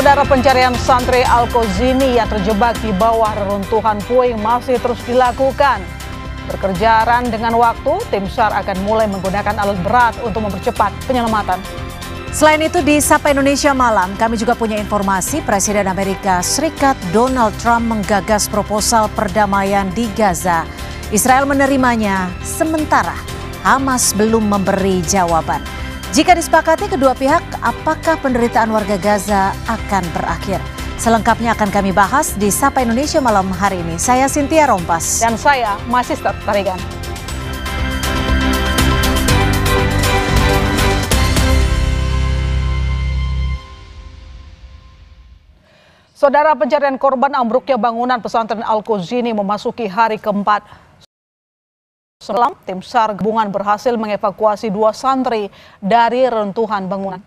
Saudara, pencarian santri Al-Qazini yang terjebak di bawah reruntuhan puing masih terus dilakukan. Berkejaran dengan waktu, tim SAR akan mulai menggunakan alat berat untuk mempercepat penyelamatan. Selain itu, di Sapa Indonesia Malam, kami juga punya informasi Presiden Amerika Serikat Donald Trump menggagas proposal perdamaian di Gaza. Israel menerimanya, sementara Hamas belum memberi jawaban. Jika disepakati kedua pihak, apakah penderitaan warga Gaza akan berakhir? Selengkapnya akan kami bahas di Sapa Indonesia Malam hari ini. Saya Cynthia Rompas. Dan saya Mahasiswa Tarigan. Saudara, pencarian korban ambruknya bangunan pesantren Al-Qazini memasuki hari keempat. Semalam, tim SAR gabungan berhasil mengevakuasi 2 santri dari reruntuhan bangunan.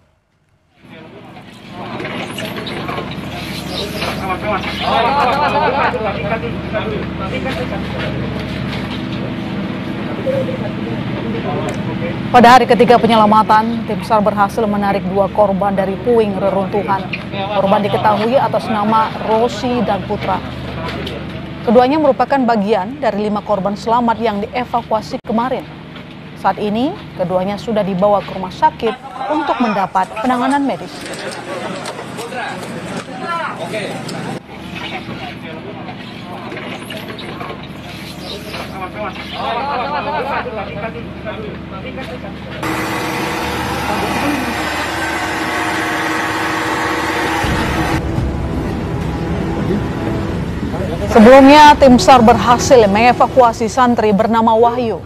Pada hari ketiga penyelamatan, tim SAR berhasil menarik 2 korban dari puing reruntuhan. Korban diketahui atas nama Rosi dan Putra. Keduanya merupakan bagian dari 5 korban selamat yang dievakuasi kemarin. Saat ini, keduanya sudah dibawa ke rumah sakit untuk mendapat penanganan medis. Sebelumnya, tim SAR berhasil mengevakuasi santri bernama Wahyu.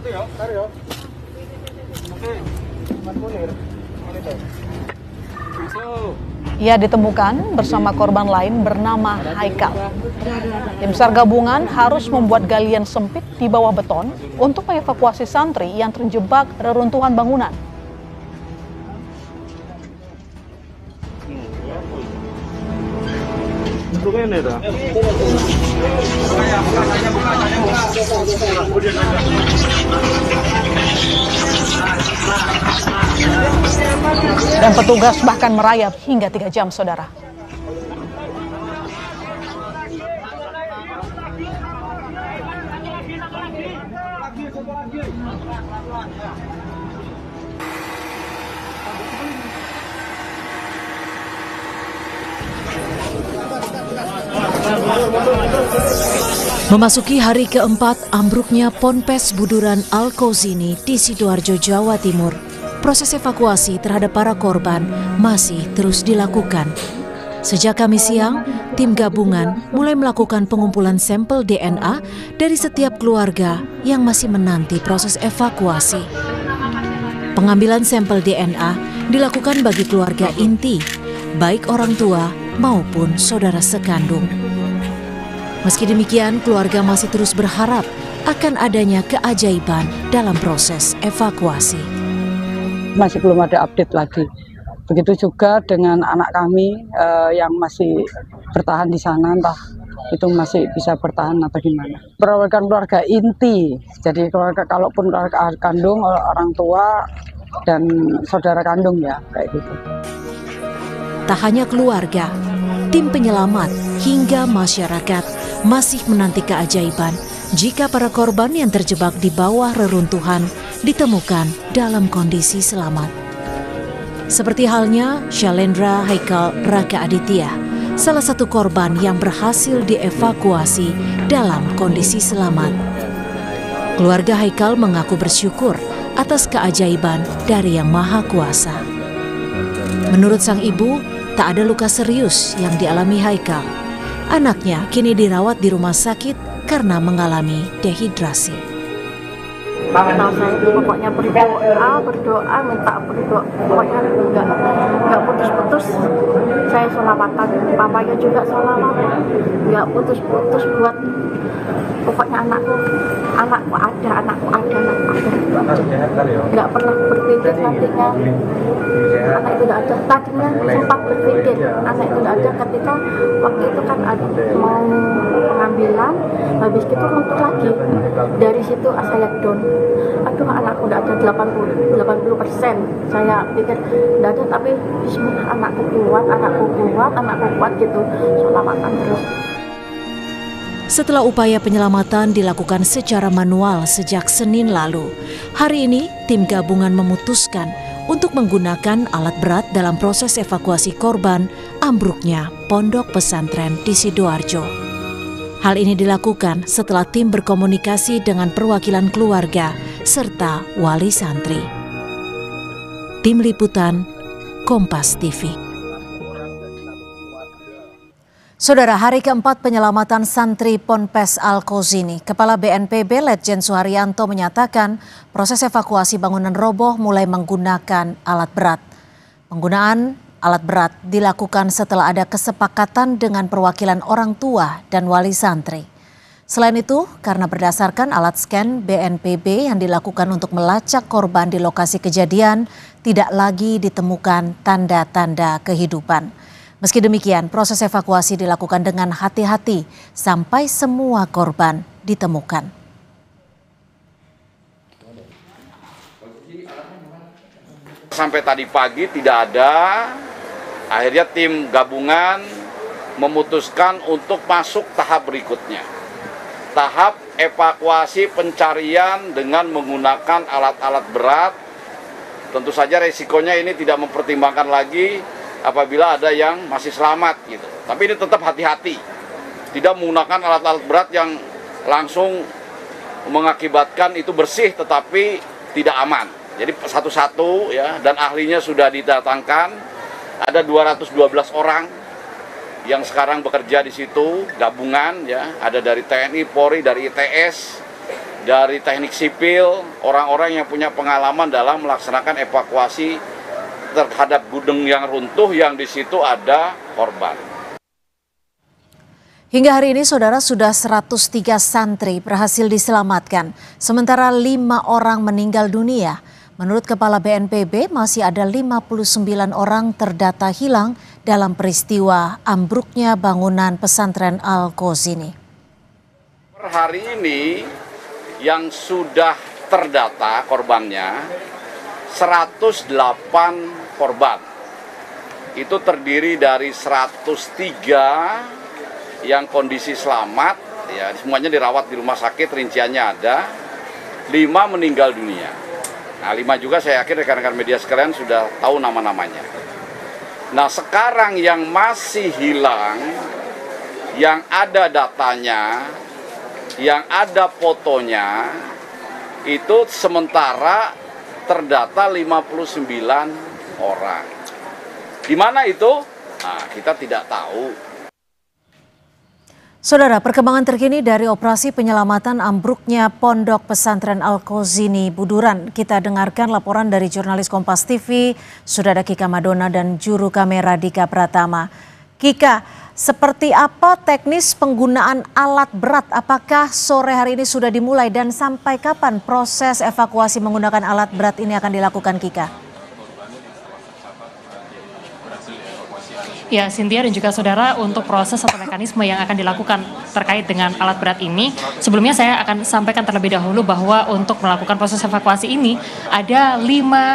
Ia ditemukan bersama korban lain bernama Haikal. Tim SAR gabungan harus membuat galian sempit di bawah beton untuk mengevakuasi santri yang terjebak reruntuhan bangunan. Dan petugas bahkan merayap hingga 3 jam, saudara. Memasuki hari keempat ambruknya Ponpes Buduran Al-Qazini di Sidoarjo, Jawa Timur, proses evakuasi terhadap para korban masih terus dilakukan. Sejak Kamis siang, tim gabungan mulai melakukan pengumpulan sampel DNA dari setiap keluarga yang masih menanti proses evakuasi. Pengambilan sampel DNA dilakukan bagi keluarga inti, baik orang tua maupun saudara sekandung. Meski demikian, keluarga masih terus berharap akan adanya keajaiban dalam proses evakuasi. Masih belum ada update lagi. Begitu juga dengan anak kami yang masih bertahan di sana, entah itu masih bisa bertahan atau gimana. Perwakilan keluarga inti, jadi keluarga, kalaupun keluarga kandung, orang tua dan saudara kandung ya, kayak gitu. Tak hanya keluarga, tim penyelamat hingga masyarakat masih menanti keajaiban jika para korban yang terjebak di bawah reruntuhan ditemukan dalam kondisi selamat. Seperti halnya Shalendra Haikal Raka Aditya, salah satu korban yang berhasil dievakuasi dalam kondisi selamat. Keluarga Haikal mengaku bersyukur atas keajaiban dari Yang Maha Kuasa. Menurut sang ibu, tak ada luka serius yang dialami Haikal. Anaknya kini dirawat di rumah sakit karena mengalami dehidrasi. Pokoknya berdoa, minta berdoa, pokoknya nggak putus-putus. Saya sholawatan, papanya juga sholawat, nggak putus-putus buat pokoknya anak. anakku ada, anakku ada, anakku ada, itu aja. Nggak pernah berpikir nantinya anak itu nggak ada. Tadinya sempat berpikir anak itu nggak ada ketika waktu itu kan ada mau pengambilan, habis itu runtuh lagi. Dari situ saya down. Aduh, anakku nggak ada 80%. Saya pikir nggak ada, tapi bismillah, anakku kuat gitu. Sholawatan terus. Setelah upaya penyelamatan dilakukan secara manual sejak Senin lalu, hari ini tim gabungan memutuskan untuk menggunakan alat berat dalam proses evakuasi korban ambruknya pondok pesantren di Sidoarjo. Hal ini dilakukan setelah tim berkomunikasi dengan perwakilan keluarga serta wali santri. Tim Liputan, Kompas TV. Saudara, hari keempat penyelamatan santri Ponpes Al-Qozini, Kepala BNPB Letjen Suharyanto menyatakan proses evakuasi bangunan roboh mulai menggunakan alat berat. Penggunaan alat berat dilakukan setelah ada kesepakatan dengan perwakilan orang tua dan wali santri. Selain itu, karena berdasarkan alat scan BNPB yang dilakukan untuk melacak korban di lokasi kejadian, tidak lagi ditemukan tanda-tanda kehidupan. Meski demikian, proses evakuasi dilakukan dengan hati-hati sampai semua korban ditemukan. Sampai tadi pagi tidak ada, akhirnya tim gabungan memutuskan untuk masuk tahap berikutnya. Tahap evakuasi pencarian dengan menggunakan alat-alat berat. Tentu saja resikonya ini tidak mempertimbangkan lagi apabila ada yang masih selamat gitu. Tapi ini tetap hati-hati. Tidak menggunakan alat-alat berat yang langsung mengakibatkan itu bersih tetapi tidak aman. Jadi satu-satu ya, dan ahlinya sudah didatangkan. Ada 212 orang yang sekarang bekerja di situ, gabungan ya, ada dari TNI, Polri, dari ITS, dari teknik sipil, orang-orang yang punya pengalaman dalam melaksanakan evakuasi terhadap gudang yang runtuh yang di situ ada korban. Hingga hari ini, saudara, sudah 103 santri berhasil diselamatkan, sementara 5 orang meninggal dunia. Menurut Kepala BNPB, masih ada 59 orang terdata hilang dalam peristiwa ambruknya bangunan pesantren Al-Qozini. Per hari ini yang sudah terdata korbannya 108 korban. Itu terdiri dari 103 yang kondisi selamat, ya semuanya dirawat di rumah sakit, rinciannya ada. 5 meninggal dunia. Nah, 5 juga saya yakin rekan-rekan media sekalian sudah tahu nama-namanya. Nah, sekarang yang masih hilang, yang ada datanya, yang ada fotonya, itu sementara terdata 59 orang. Di mana itu? Nah, kita tidak tahu. Saudara, perkembangan terkini dari operasi penyelamatan ambruknya pondok pesantren Al-Qozini Buduran. Kita dengarkan laporan dari jurnalis Kompas TV, sudah ada Kika Madona dan juru kamera Dika Pratama. Kika, seperti apa teknis penggunaan alat berat? Apakah sore hari ini sudah dimulai dan sampai kapan proses evakuasi menggunakan alat berat ini akan dilakukan, Kika? Ya, Cynthia dan juga saudara, untuk proses atau mekanisme yang akan dilakukan terkait dengan alat berat ini, sebelumnya saya akan sampaikan terlebih dahulu bahwa untuk melakukan proses evakuasi ini ada 5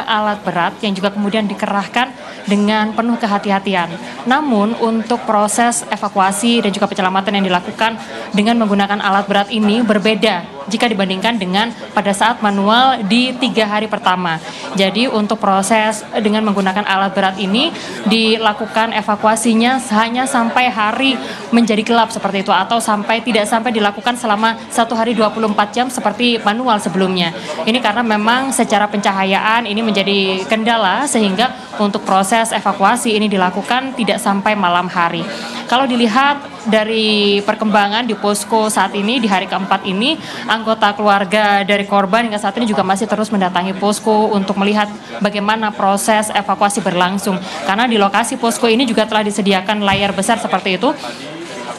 alat berat yang juga kemudian dikerahkan dengan penuh kehati-hatian. Namun untuk proses evakuasi dan juga penyelamatan yang dilakukan dengan menggunakan alat berat ini berbeda jika dibandingkan dengan pada saat manual di 3 hari pertama. Jadi untuk proses dengan menggunakan alat berat ini dilakukan evakuasinya hanya sampai hari menjadi gelap seperti itu, atau tidak sampai dilakukan selama 1 hari 24 jam seperti manual sebelumnya. Ini karena memang secara pencahayaan ini menjadi kendala sehingga untuk proses evakuasi ini dilakukan tidak sampai malam hari. Kalau dilihat dari perkembangan di posko saat ini, di hari keempat ini, anggota keluarga dari korban hingga saat ini juga masih terus mendatangi posko untuk melihat bagaimana proses evakuasi berlangsung. Karena di lokasi posko ini juga telah disediakan layar besar seperti itu,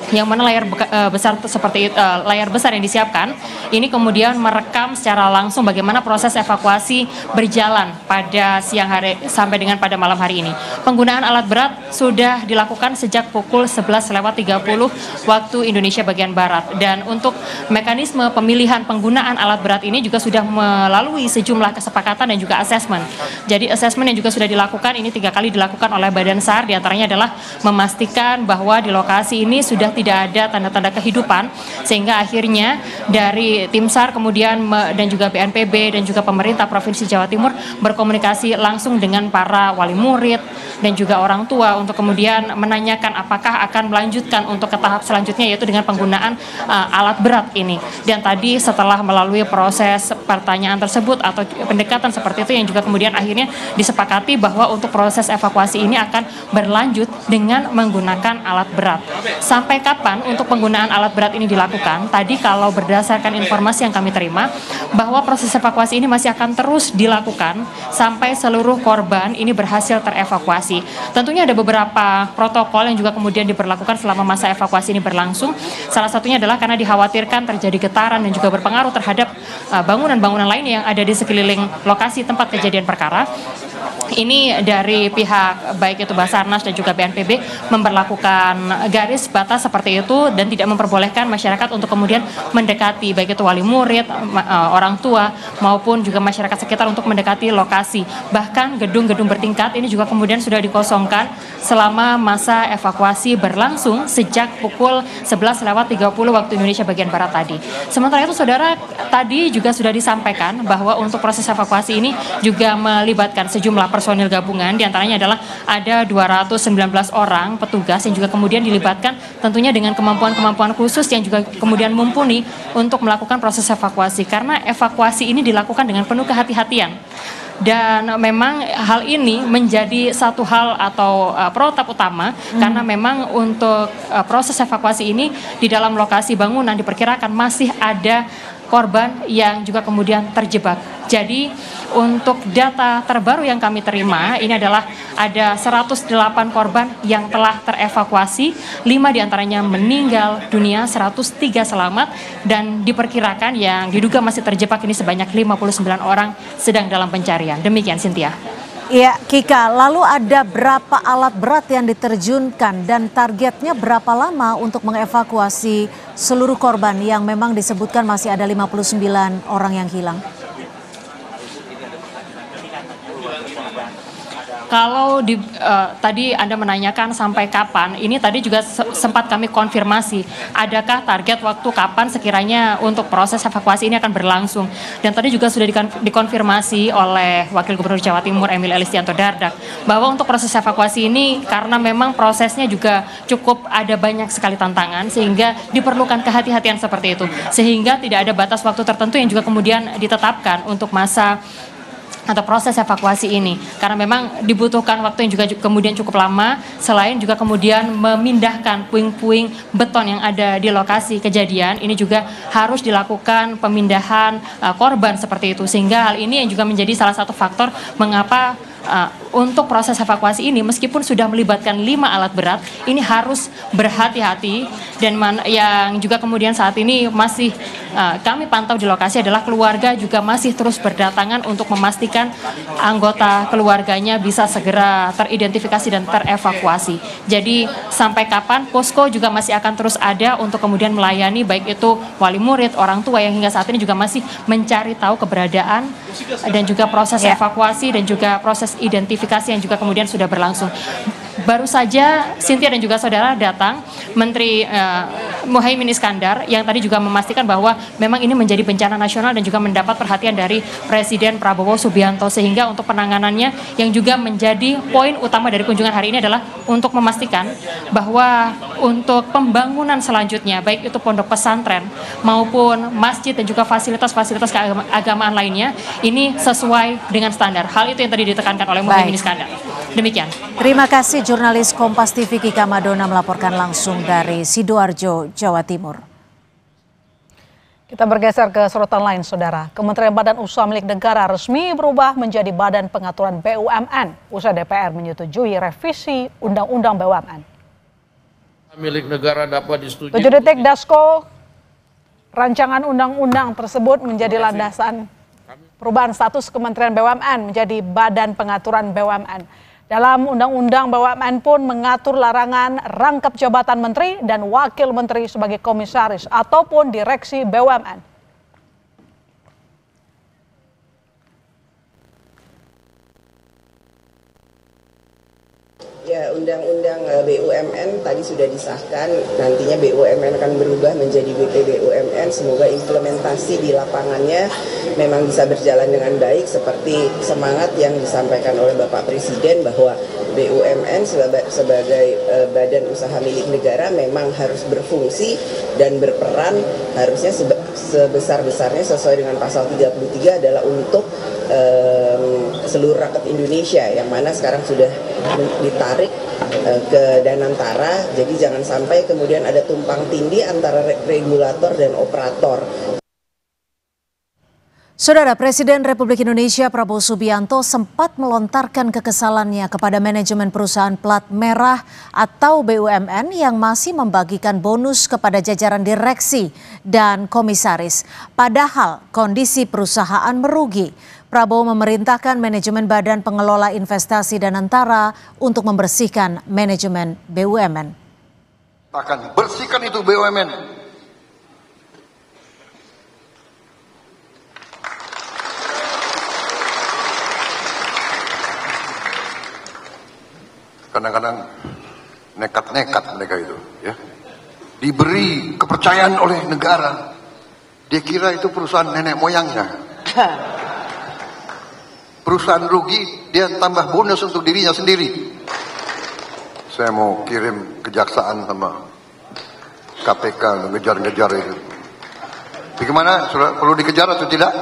yang mana layar besar seperti layar besar yang disiapkan ini kemudian merekam secara langsung bagaimana proses evakuasi berjalan pada siang hari sampai dengan pada malam hari ini. Penggunaan alat berat sudah dilakukan sejak pukul 11.30 waktu Indonesia bagian barat, dan untuk mekanisme pemilihan penggunaan alat berat ini juga sudah melalui sejumlah kesepakatan dan juga asesmen. Jadi asesmen yang juga sudah dilakukan ini 3 kali dilakukan oleh Badan SAR, diantaranya adalah memastikan bahwa di lokasi ini sudah tidak ada tanda-tanda kehidupan, sehingga akhirnya dari tim SAR kemudian dan juga BNPB dan juga pemerintah Provinsi Jawa Timur berkomunikasi langsung dengan para wali murid dan juga orang tua untuk kemudian menanyakan apakah akan melanjutkan untuk ke tahap selanjutnya, yaitu dengan penggunaan alat berat ini. Dan tadi setelah melalui proses pertanyaan tersebut atau pendekatan seperti itu yang juga kemudian akhirnya disepakati bahwa untuk proses evakuasi ini akan berlanjut dengan menggunakan alat berat. Sampai kapan untuk penggunaan alat berat ini dilakukan? Tadi kalau berdasarkan informasi yang kami terima bahwa proses evakuasi ini masih akan terus dilakukan sampai seluruh korban ini berhasil terevakuasi. Tentunya ada beberapa protokol yang juga kemudian diberlakukan selama masa evakuasi ini berlangsung. Salah satunya adalah karena dikhawatirkan terjadi getaran dan juga berpengaruh terhadap bangunan-bangunan lain yang ada di sekeliling lokasi tempat kejadian perkara. Ini dari pihak baik itu Basarnas dan juga BNPB memberlakukan garis batas seperti itu dan tidak memperbolehkan masyarakat untuk kemudian mendekati baik itu wali murid, orang tua maupun juga masyarakat sekitar untuk mendekati lokasi. Bahkan gedung-gedung bertingkat ini juga kemudian sudah dikosongkan selama masa evakuasi berlangsung sejak pukul 11.30 waktu Indonesia bagian barat tadi. Sementara itu saudara, tadi juga sudah disampaikan bahwa untuk proses evakuasi ini juga melibatkan sejumlah personil gabungan, diantaranya adalah ada 219 orang petugas yang juga kemudian dilibatkan tentunya dengan kemampuan-kemampuan khusus yang juga kemudian mumpuni untuk melakukan proses evakuasi, karena evakuasi ini dilakukan dengan penuh kehati-hatian. Dan memang hal ini menjadi satu hal atau protap utama karena memang untuk proses evakuasi ini di dalam lokasi bangunan diperkirakan masih ada korban yang juga kemudian terjebak. Jadi untuk data terbaru yang kami terima ini adalah ada 108 korban yang telah terevakuasi, 5 diantaranya meninggal dunia, 103 selamat, dan diperkirakan yang diduga masih terjebak ini sebanyak 59 orang sedang dalam pencarian. Demikian Cynthia. Iya, Kika, lalu ada berapa alat berat yang diterjunkan dan targetnya berapa lama untuk mengevakuasi seluruh korban yang memang disebutkan masih ada 59 orang yang hilang? Kalau tadi Anda menanyakan sampai kapan, ini tadi juga sempat kami konfirmasi, adakah target waktu kapan sekiranya untuk proses evakuasi ini akan berlangsung. Dan tadi juga sudah dikonfirmasi oleh Wakil Gubernur Jawa Timur Emil Elistianto Dardak, bahwa untuk proses evakuasi ini karena memang prosesnya juga cukup ada banyak sekali tantangan, sehingga diperlukan kehati-hatian seperti itu. Sehingga tidak ada batas waktu tertentu yang juga kemudian ditetapkan untuk masa atau proses evakuasi ini, karena memang dibutuhkan waktu yang juga kemudian cukup lama, selain juga kemudian memindahkan puing-puing beton yang ada di lokasi kejadian, ini juga harus dilakukan pemindahan korban seperti itu, sehingga hal ini yang juga menjadi salah satu faktor mengapa untuk proses evakuasi ini meskipun sudah melibatkan 5 alat berat, ini harus berhati-hati. Dan yang juga kemudian saat ini masih kami pantau di lokasi adalah keluarga juga masih terus berdatangan untuk memastikan anggota keluarganya bisa segera teridentifikasi dan terevakuasi. Jadi sampai kapan posko juga masih akan terus ada untuk kemudian melayani baik itu wali murid, orang tua yang hingga saat ini juga masih mencari tahu keberadaan dan juga proses evakuasi dan juga proses identifikasi yang juga kemudian sudah berlangsung. Baru saja Cynthia dan juga saudara datang Menteri Muhaimin Iskandar yang tadi juga memastikan bahwa memang ini menjadi bencana nasional dan juga mendapat perhatian dari Presiden Prabowo Subianto, sehingga untuk penanganannya yang juga menjadi poin utama dari kunjungan hari ini adalah untuk memastikan bahwa untuk pembangunan selanjutnya baik itu pondok pesantren maupun masjid dan juga fasilitas-fasilitas keagamaan lainnya ini sesuai dengan standar. Hal itu yang tadi ditekankan oleh Muhaimin Iskandar. Demikian. Terima kasih jurnalis Kompas TV Kika Madona melaporkan langsung dari Sidoarjo, Jawa Timur. Kita bergeser ke sorotan lain, saudara. Kementerian Badan Usaha Milik Negara resmi berubah menjadi Badan Pengaturan BUMN usai DPR menyetujui revisi Undang-Undang BUMN. Milik negara dapat disetujui. 7 detik Dasko, rancangan undang-undang tersebut menjadi landasan perubahan status Kementerian BUMN menjadi Badan Pengaturan BUMN. Dalam Undang-Undang BUMN pun mengatur larangan rangkap jabatan menteri dan wakil menteri sebagai komisaris ataupun direksi BUMN. Ya, Undang-Undang BUMN tadi sudah disahkan, nantinya BUMN akan berubah menjadi BPBUMN. Semoga implementasi di lapangannya memang bisa berjalan dengan baik seperti semangat yang disampaikan oleh Bapak Presiden bahwa BUMN sebagai badan usaha milik negara memang harus berfungsi dan berperan, harusnya sebesar-besarnya sesuai dengan pasal 33 adalah untuk seluruh rakyat Indonesia, yang mana sekarang sudah ditarik ke Danantara. Jadi jangan sampai kemudian ada tumpang tindih antara regulator dan operator. Saudara, Presiden Republik Indonesia Prabowo Subianto sempat melontarkan kekesalannya kepada manajemen perusahaan plat merah atau BUMN yang masih membagikan bonus kepada jajaran direksi dan komisaris. Padahal kondisi perusahaan merugi. Prabowo memerintahkan manajemen Badan Pengelola Investasi Danantara untuk membersihkan manajemen BUMN. Akan bersihkan itu BUMN. Kadang-kadang nekat-nekat mereka itu, ya. Diberi kepercayaan oleh negara, dia kira itu perusahaan nenek moyangnya. Perusahaan rugi, dia tambah bonus untuk dirinya sendiri. Saya mau kirim kejaksaan sama KPK ngejar-ngejar itu. Bagaimana? Perlu dikejar atau tidak?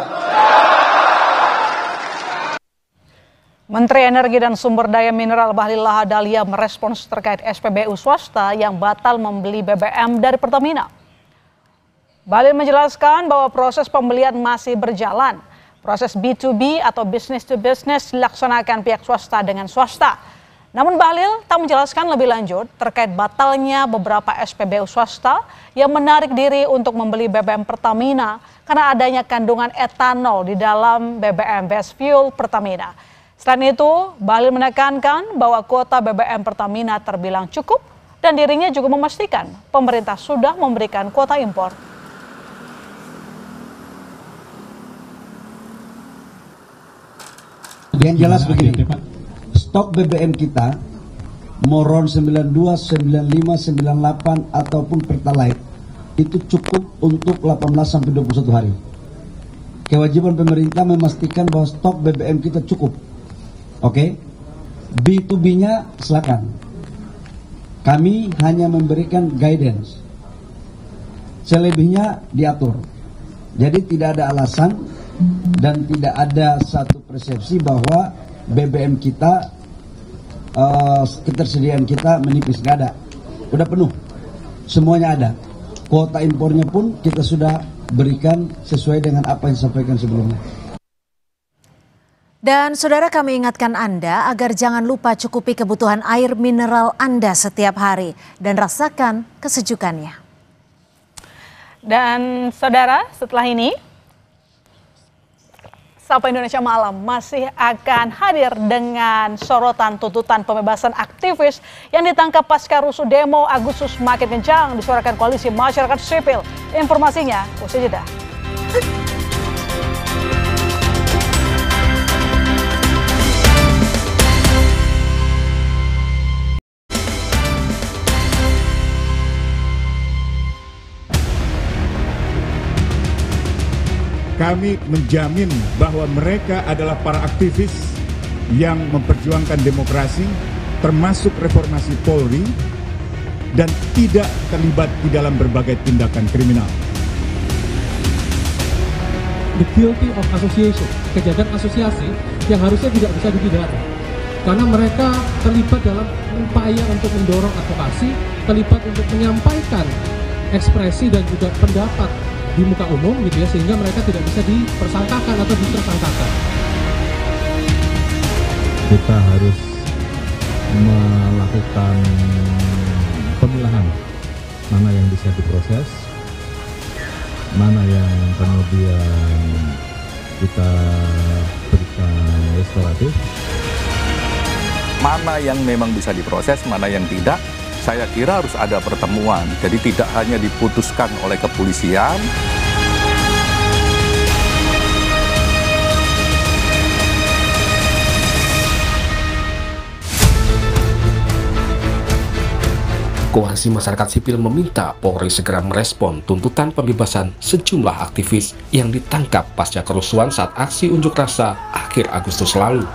Menteri Energi dan Sumber Daya Mineral Bahlil Lahadalia merespons terkait SPBU swasta yang batal membeli BBM dari Pertamina. Bahlil menjelaskan bahwa proses pembelian masih berjalan. Proses B2B atau business to business dilaksanakan pihak swasta dengan swasta. Namun Bahlil tak menjelaskan lebih lanjut terkait batalnya beberapa SPBU swasta yang menarik diri untuk membeli BBM Pertamina karena adanya kandungan etanol di dalam BBM Best Fuel Pertamina. Selain itu, Bahlil menekankan bahwa kuota BBM Pertamina terbilang cukup dan dirinya juga memastikan pemerintah sudah memberikan kuota impor. Yang jelas begini, stok BBM kita moron 92, 95, 98 ataupun Pertalite itu cukup untuk 18 sampai 21 hari. Kewajiban pemerintah memastikan bahwa stok BBM kita cukup. Oke. B2B-nya silakan. Kami hanya memberikan guidance. Selebihnya diatur. Jadi tidak ada alasan dan tidak ada satu persepsi bahwa BBM kita ketersediaan kita menipis, nggak ada, udah penuh, semuanya ada. Kuota impornya pun kita sudah berikan sesuai dengan apa yang disampaikan sebelumnya. Dan saudara, kami ingatkan Anda agar jangan lupa cukupi kebutuhan air mineral Anda setiap hari dan rasakan kesejukannya. Dan saudara, setelah ini Sapa Indonesia Malam masih akan hadir dengan sorotan tuntutan pembebasan aktivis yang ditangkap pasca rusuh demo Agustus makin kencang disuarakan koalisi masyarakat sipil. Informasinya usai jeda. Kami menjamin bahwa mereka adalah para aktivis yang memperjuangkan demokrasi, termasuk reformasi Polri, dan tidak terlibat di dalam berbagai tindakan kriminal. The guilty of association, kejahatan asosiasi yang harusnya tidak bisa dipidana. Karena mereka terlibat dalam upaya untuk mendorong advokasi, terlibat untuk menyampaikan ekspresi dan juga pendapat di muka umum gitu ya, sehingga mereka tidak bisa dipersangkakan atau ditersangkakan. Kita harus melakukan pemilahan mana yang bisa diproses, mana yang kemudian kita berikan restoratif. Mana yang memang bisa diproses, mana yang tidak, saya kira harus ada pertemuan. Jadi tidak hanya diputuskan oleh kepolisian. Koalisi Masyarakat Sipil meminta Polri segera merespon tuntutan pembebasan sejumlah aktivis yang ditangkap pasca kerusuhan saat aksi unjuk rasa akhir Agustus lalu.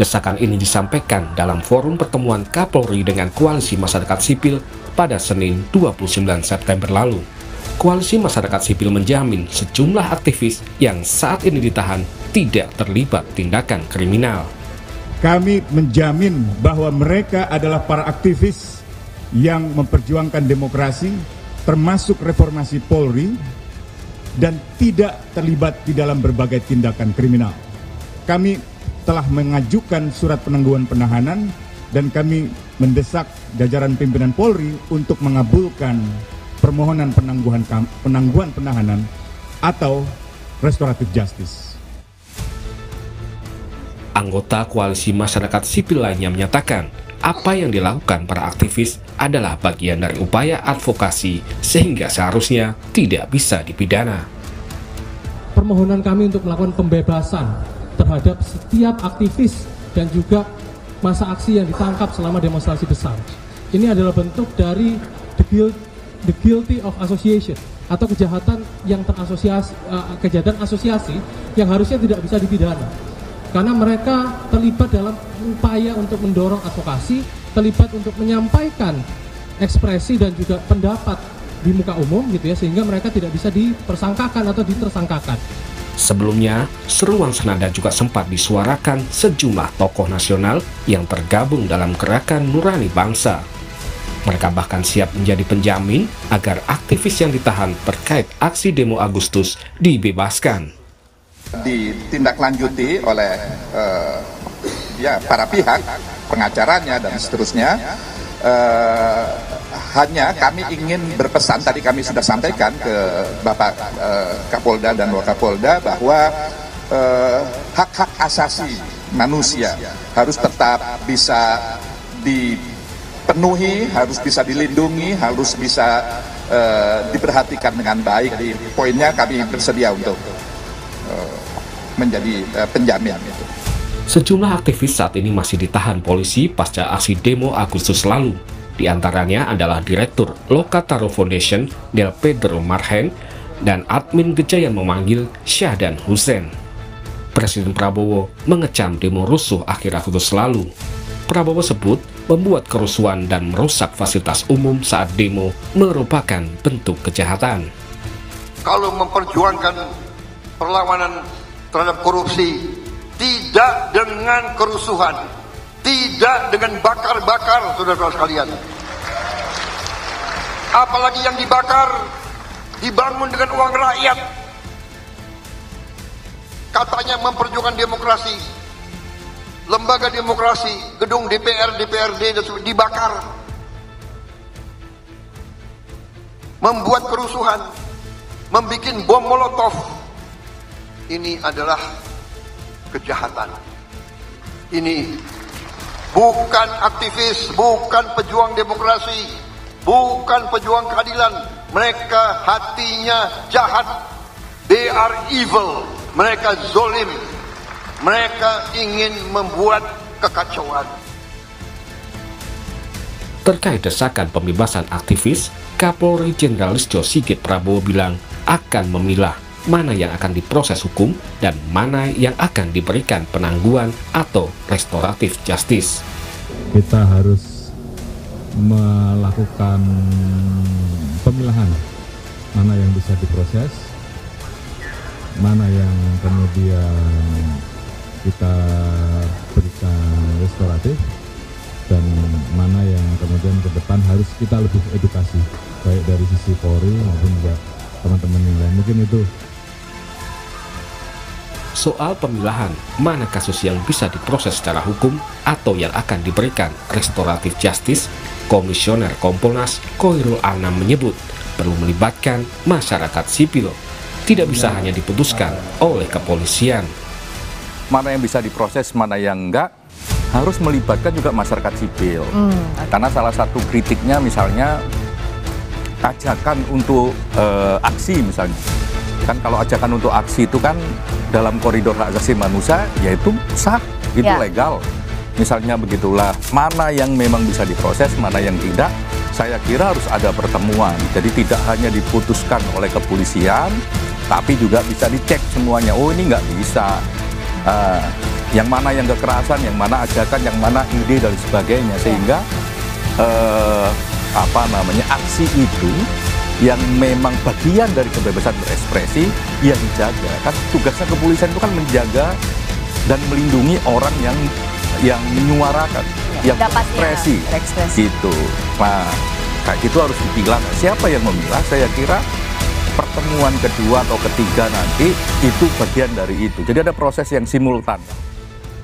Desakan ini disampaikan dalam forum pertemuan Kapolri dengan Koalisi Masyarakat Sipil pada Senin 29 September lalu. Koalisi Masyarakat Sipil menjamin sejumlah aktivis yang saat ini ditahan tidak terlibat tindakan kriminal. Kami menjamin bahwa mereka adalah para aktivis yang memperjuangkan demokrasi, termasuk reformasi Polri, dan tidak terlibat di dalam berbagai tindakan kriminal. Kami telah mengajukan surat penangguhan penahanan dan kami mendesak jajaran pimpinan Polri untuk mengabulkan permohonan penangguhan penahanan atau restoratif justice. Anggota Koalisi Masyarakat Sipil lainnya menyatakan apa yang dilakukan para aktivis adalah bagian dari upaya advokasi sehingga seharusnya tidak bisa dipidana. Permohonan kami untuk melakukan pembebasan terhadap setiap aktivis dan juga masa aksi yang ditangkap selama demonstrasi besar. Ini adalah bentuk dari the guilty of association atau kejahatan yang terasosiasi, kejahatan asosiasi yang harusnya tidak bisa dipidana. Karena mereka terlibat dalam upaya untuk mendorong advokasi, terlibat untuk menyampaikan ekspresi dan juga pendapat di muka umum gitu ya, sehingga mereka tidak bisa dipersangkakan atau ditersangkakan. Sebelumnya, seruan senada juga sempat disuarakan sejumlah tokoh nasional yang tergabung dalam gerakan Nurani Bangsa. Mereka bahkan siap menjadi penjamin agar aktivis yang ditahan terkait aksi demo Agustus dibebaskan. Ditindaklanjuti oleh para pihak, pengacaranya dan seterusnya. Hanya kami ingin berpesan, tadi kami sudah sampaikan ke Bapak Kapolda dan Wakapolda bahwa hak-hak asasi manusia harus tetap bisa dipenuhi, harus bisa dilindungi, harus bisa diperhatikan dengan baik. Di poinnya kami bersedia untuk menjadi penjamin itu. Sejumlah aktivis saat ini masih ditahan polisi pasca aksi demo Agustus lalu. Di antaranya adalah Direktur Lokataru Foundation Del Pedro Marhen dan admin Gejayan memanggil Syahdan Hussein. Presiden Prabowo mengecam demo rusuh akhir Agustus lalu. Prabowo sebut membuat kerusuhan dan merusak fasilitas umum saat demo merupakan bentuk kejahatan. Kalau memperjuangkan perlawanan terhadap korupsi tidak dengan kerusuhan, tidak dengan bakar-bakar, saudara-saudara sekalian. Apalagi yang dibakar dibangun dengan uang rakyat. Katanya memperjuangkan demokrasi, lembaga demokrasi, gedung DPR, DPRD dibakar, membuat kerusuhan, membuat bom molotov. Ini adalah kejahatan. Ini bukan aktivis, bukan pejuang demokrasi, bukan pejuang keadilan. Mereka hatinya jahat. They are evil. Mereka zolim. Mereka ingin membuat kekacauan. Terkait desakan pembebasan aktivis, Kapolri Jenderal Listio Sigit Prabowo bilang akan memilah mana yang akan diproses hukum dan mana yang akan diberikan penangguhan atau restoratif justice. Kita harus melakukan pemilahan mana yang bisa diproses, mana yang kemudian kita berikan restoratif, dan mana yang kemudian ke depan harus kita lebih edukasi, baik dari sisi Polri maupun juga teman-teman yang lain. Mungkin itu. soal pemilahan mana kasus yang bisa diproses secara hukum atau yang akan diberikan restoratif justice, Komisioner Kompolnas Khoirul Anam menyebut perlu melibatkan masyarakat sipil. Tidak bisa hanya diputuskan oleh kepolisian. Mana yang bisa diproses, mana yang enggak, harus melibatkan juga masyarakat sipil. Karena salah satu kritiknya misalnya ajakan untuk aksi misalnya. Kan kalau ajakan untuk aksi itu kan dalam koridor hak asasi manusia, yaitu sah, itu legal. Misalnya begitulah, mana yang memang bisa diproses, mana yang tidak, saya kira harus ada pertemuan. Jadi tidak hanya diputuskan oleh kepolisian, tapi juga bisa dicek semuanya. Oh ini nggak bisa. Yang mana yang kekerasan, yang mana ajakan, yang mana ide dan sebagainya. Sehingga aksi itu yang memang bagian dari kebebasan berekspresi yang dijaga. Kan tugasnya kepolisian itu kan menjaga dan melindungi orang yang menyuarakan, yang berekspresi, gitu. Nah, kayak gitu harus dipilah. Siapa yang memilah? Saya kira pertemuan kedua atau ketiga nanti itu bagian dari itu. Jadi ada proses yang simultan.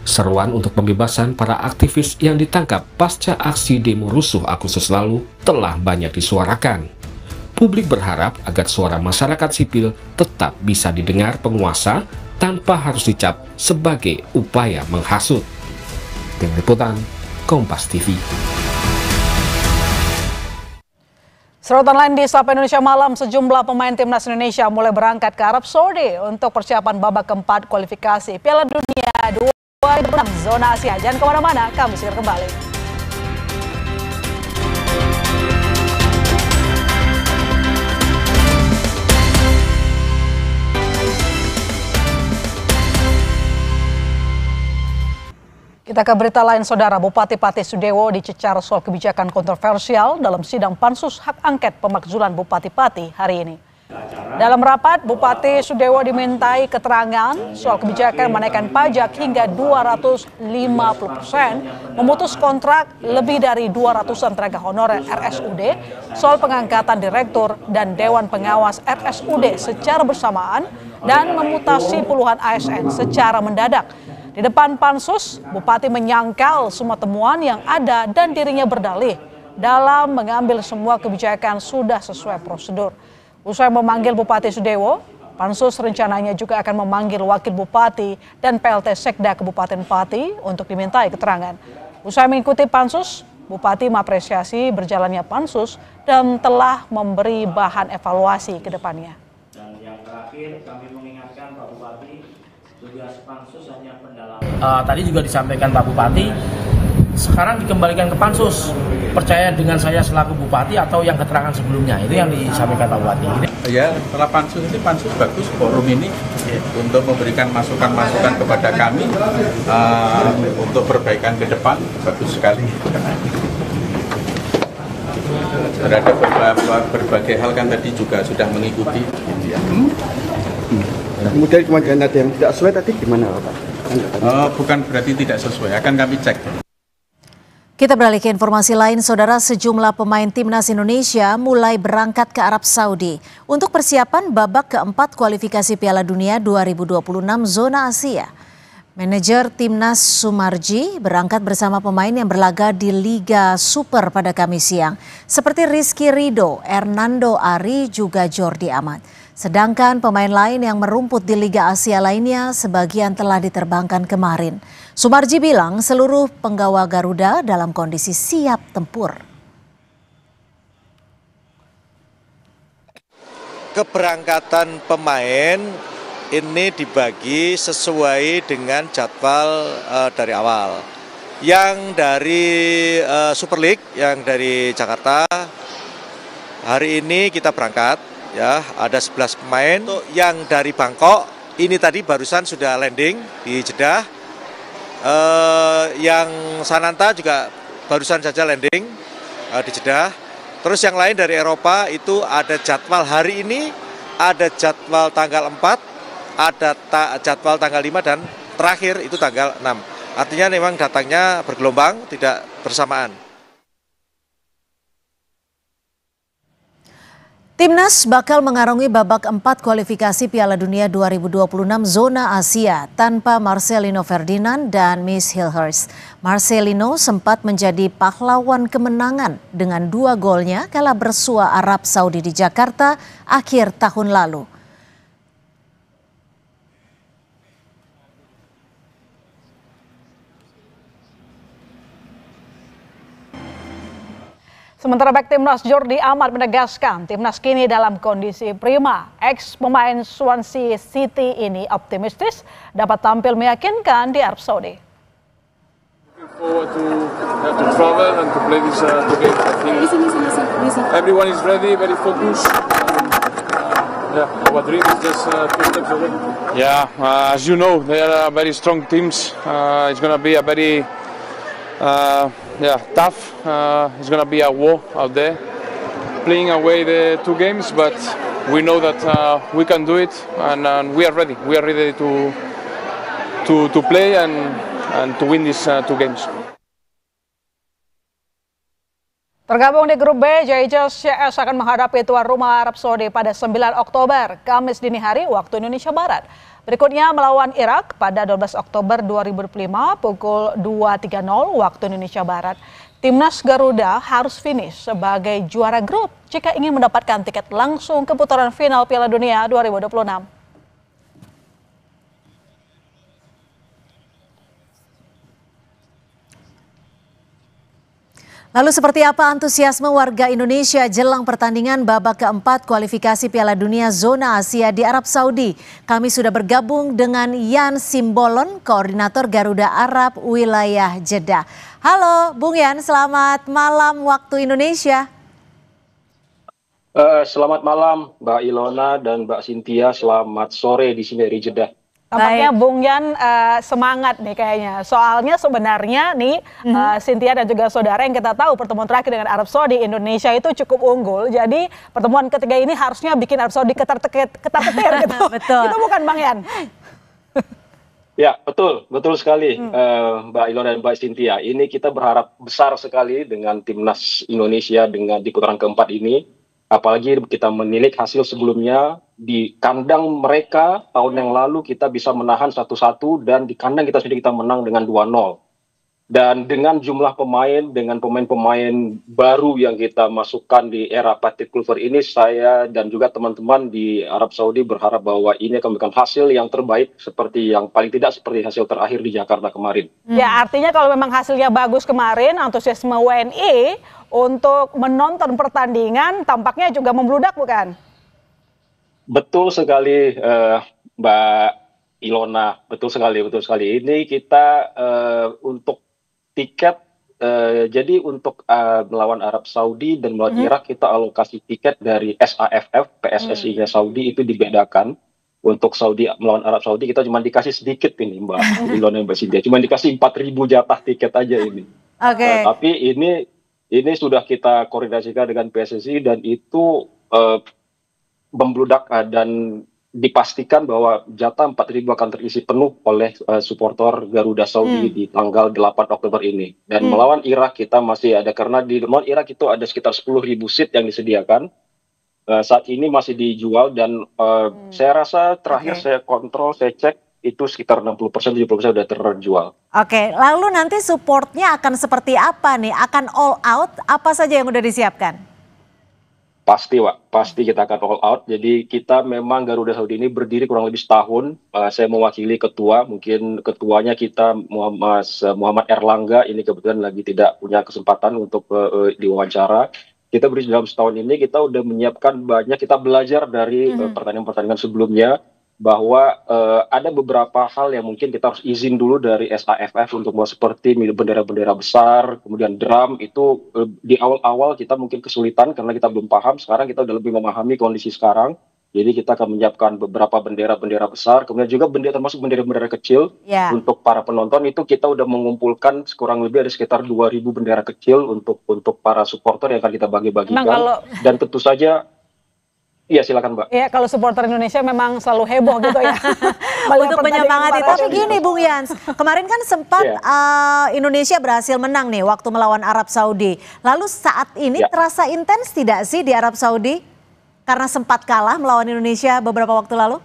Seruan untuk pembebasan para aktivis yang ditangkap pasca aksi demo rusuh Agustus lalu telah banyak disuarakan. Publik berharap agar suara masyarakat sipil tetap bisa didengar penguasa tanpa harus dicap sebagai upaya menghasut. Tim Liputan, Kompas TV. Sorotan lain di Sapa Indonesia Malam, sejumlah pemain timnas Indonesia mulai berangkat ke Arab Saudi untuk persiapan babak keempat kualifikasi Piala Dunia 2006 Zona Asia. Jangan kemana-mana, kami segera kembali. Kita ke berita lain, Saudara. Bupati Pati Sudewo dicecar soal kebijakan kontroversial dalam sidang Pansus Hak Angket Pemakzulan Bupati Pati hari ini. Dalam rapat, Bupati Sudewo dimintai keterangan soal kebijakan menaikkan pajak hingga 250%, memutus kontrak lebih dari 200-an tenaga honorer RSUD, soal pengangkatan direktur dan Dewan Pengawas RSUD secara bersamaan, dan memutasi puluhan ASN secara mendadak. Di depan Pansus, Bupati menyangkal semua temuan yang ada dan dirinya berdalih dalam mengambil semua kebijakan sudah sesuai prosedur. Usai memanggil Bupati Sudewo, Pansus rencananya juga akan memanggil Wakil Bupati dan PLT Sekda Kabupaten Pati untuk dimintai keterangan. Usai mengikuti Pansus, Bupati mengapresiasi berjalannya Pansus dan telah memberi bahan evaluasi ke depannya. Dan yang terakhir, kami mengingatkan Pak Bupati, tugas Pansus hanya pendalaman. Tadi juga disampaikan Pak Bupati, sekarang dikembalikan ke Pansus. Percaya dengan saya selaku Bupati atau yang keterangan sebelumnya, itu yang disampaikan Pak Bupati. Ya, setelah Pansus ini, Pansus bagus forum ini untuk memberikan masukan-masukan kepada kami untuk perbaikan ke depan, bagus sekali. Terhadap berbagai hal kan tadi juga sudah mengikuti. Kemudian kemungkinan ada yang tidak sesuai tadi gimana Pak? Bukan berarti tidak sesuai, akan kami cek. Kita beralih ke informasi lain, Saudara. Sejumlah pemain timnas Indonesia mulai berangkat ke Arab Saudi untuk persiapan babak keempat kualifikasi Piala Dunia 2026 Zona Asia. Manajer timnas Sumarji berangkat bersama pemain yang berlaga di Liga Super pada Kamis siang, seperti Rizky Ridho, Hernando Ari, juga Jordi Amat. Sedangkan pemain lain yang merumput di Liga Asia lainnya sebagian telah diterbangkan kemarin. Sumarji bilang seluruh penggawa Garuda dalam kondisi siap tempur. Keberangkatan pemain ini dibagi sesuai dengan jadwal dari awal. Yang dari Super League, yang dari Jakarta, hari ini kita berangkat, ya ada 11 pemain. Untuk yang dari Bangkok, ini tadi barusan sudah landing di Jeddah. Yang Sananta juga barusan saja landing di Jeddah. Terus yang lain dari Eropa itu ada jadwal hari ini, ada jadwal tanggal 4, ada jadwal tanggal 5, dan terakhir itu tanggal 6. Artinya memang datangnya bergelombang, tidak bersamaan. Timnas bakal mengarungi babak 4 kualifikasi Piala Dunia 2026 zona Asia tanpa Marcelino Ferdinand dan Miss Hilhurst. Marcelino sempat menjadi pahlawan kemenangan dengan 2 golnya kala bersua Arab Saudi di Jakarta akhir tahun lalu. Sementara bek timnas Jordi Amat menegaskan timnas kini dalam kondisi prima. Ex pemain Swansea City ini optimistis dapat tampil meyakinkan di Arab Saudi. Looking forward to travel and to play this game. I think everyone is ready, very focused. Our dream is just 2 steps away. Yeah, as you know, they are very strong teams. It's gonna be a very tough. It's gonna be a war out there, playing away the 2 games, but we know that we can do it, and we are ready. We are ready to play and to win these 2 games. Tergabung di grup B, JHS CS akan menghadapi tuan rumah Arab Saudi pada 9 Oktober, Kamis dini hari waktu Indonesia Barat. Berikutnya melawan Irak pada 12 Oktober 2025 pukul 2.30 waktu Indonesia Barat. Timnas Garuda harus finish sebagai juara grup jika ingin mendapatkan tiket langsung ke putaran final Piala Dunia 2026. Lalu seperti apa antusiasme warga Indonesia jelang pertandingan babak keempat kualifikasi Piala Dunia zona Asia di Arab Saudi? Kami sudah bergabung dengan Yan Simbolon, Koordinator Garuda Arab Wilayah Jeddah. Halo Bung Yan, selamat malam waktu Indonesia. Selamat malam Mbak Ilona dan Mbak Cynthia, selamat sore di sini dari Jeddah. Tampaknya Bung Yan semangat nih kayaknya. Soalnya sebenarnya nih Cynthia dan juga saudara yang kita tahu pertemuan terakhir dengan Arab Saudi Indonesia itu cukup unggul. Jadi pertemuan ketiga ini harusnya bikin Arab Saudi ketar-ketir gitu. Betul. Itu bukan Bang Yan? Ya betul sekali Mbak Ilona dan Mbak Cynthia. Ini kita berharap besar sekali dengan timnas Indonesia di putaran keempat ini. Apalagi kita menilik hasil sebelumnya di kandang mereka tahun yang lalu kita bisa menahan 1-1 dan di kandang kita sendiri kita menang dengan 2-0. Dan dengan jumlah pemain, dengan pemain-pemain baru yang kita masukkan di era Patrick Kluivert ini, saya dan juga teman-teman di Arab Saudi berharap bahwa ini akan memberikan hasil yang terbaik seperti yang paling tidak seperti hasil terakhir di Jakarta kemarin. Ya artinya kalau memang hasilnya bagus kemarin, antusiasme WNI untuk menonton pertandingan tampaknya juga membludak bukan? Betul sekali Mbak Ilona, betul sekali. Ini kita untuk tiket, jadi untuk melawan Arab Saudi dan melawan Irak kita alokasi tiket dari SAFF, PSSI-nya Saudi itu dibedakan. Untuk Saudi melawan Arab Saudi kita cuma dikasih sedikit ini Mbak Ilona dan Mbak Cynthia, cuma dikasih 4.000 jatah tiket aja ini. Oke. Tapi ini sudah kita koordinasikan dengan PSSI dan itu membludak dan dipastikan bahwa jatah 4.000 akan terisi penuh oleh supporter Garuda Saudi di tanggal 8 Oktober ini. Dan melawan Irak kita masih ada, karena di melawan Irak itu ada sekitar 10.000 seat yang disediakan. Saat ini masih dijual dan saya rasa terakhir saya kontrol, saya cek itu sekitar 60%-70% sudah terjual. Oke, lalu nanti supportnya akan seperti apa nih? Akan all out? Apa saja yang udah disiapkan? Pasti Pak, pasti kita akan all out. Jadi kita memang Garuda Saudi ini berdiri kurang lebih setahun. Saya mewakili ketua, mungkin ketuanya kita Muhammad Erlangga ini kebetulan lagi tidak punya kesempatan untuk diwawancara. Kita berdiri dalam setahun ini, kita udah menyiapkan banyak, kita belajar dari pertandingan-pertandingan sebelumnya. Bahwa ada beberapa hal yang mungkin kita harus izin dulu dari SAFF untuk seperti bendera-bendera besar, kemudian drum itu di awal-awal kita mungkin kesulitan karena kita belum paham. Sekarang kita udah lebih memahami kondisi sekarang, jadi kita akan menyiapkan beberapa bendera-bendera besar, kemudian juga termasuk bendera-bendera kecil untuk para penonton. Itu kita udah mengumpulkan kurang lebih ada sekitar 2.000 bendera kecil untuk para supporter yang akan kita bagi-bagikan. Dan tentu saja iya silakan Mbak. Iya kalau supporter Indonesia memang selalu heboh gitu ya. Untuk menyemangati. Tapi gini Bung Yan, kemarin kan sempat Indonesia berhasil menang nih waktu melawan Arab Saudi. Lalu saat ini terasa intens tidak sih di Arab Saudi? karena sempat kalah melawan Indonesia beberapa waktu lalu?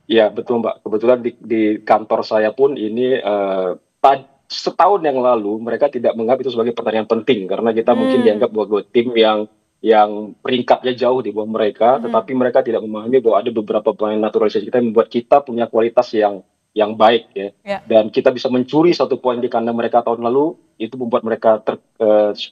Ya betul Mbak, kebetulan di kantor saya pun ini setahun yang lalu mereka tidak menganggap itu sebagai pertandingan penting karena kita mungkin dianggap bahwa tim yang peringkatnya jauh di bawah mereka, tetapi mereka tidak memahami bahwa ada beberapa pemain naturalisasi kita yang membuat kita punya kualitas yang baik ya. Dan kita bisa mencuri 1 poin di kandang mereka tahun lalu, itu membuat mereka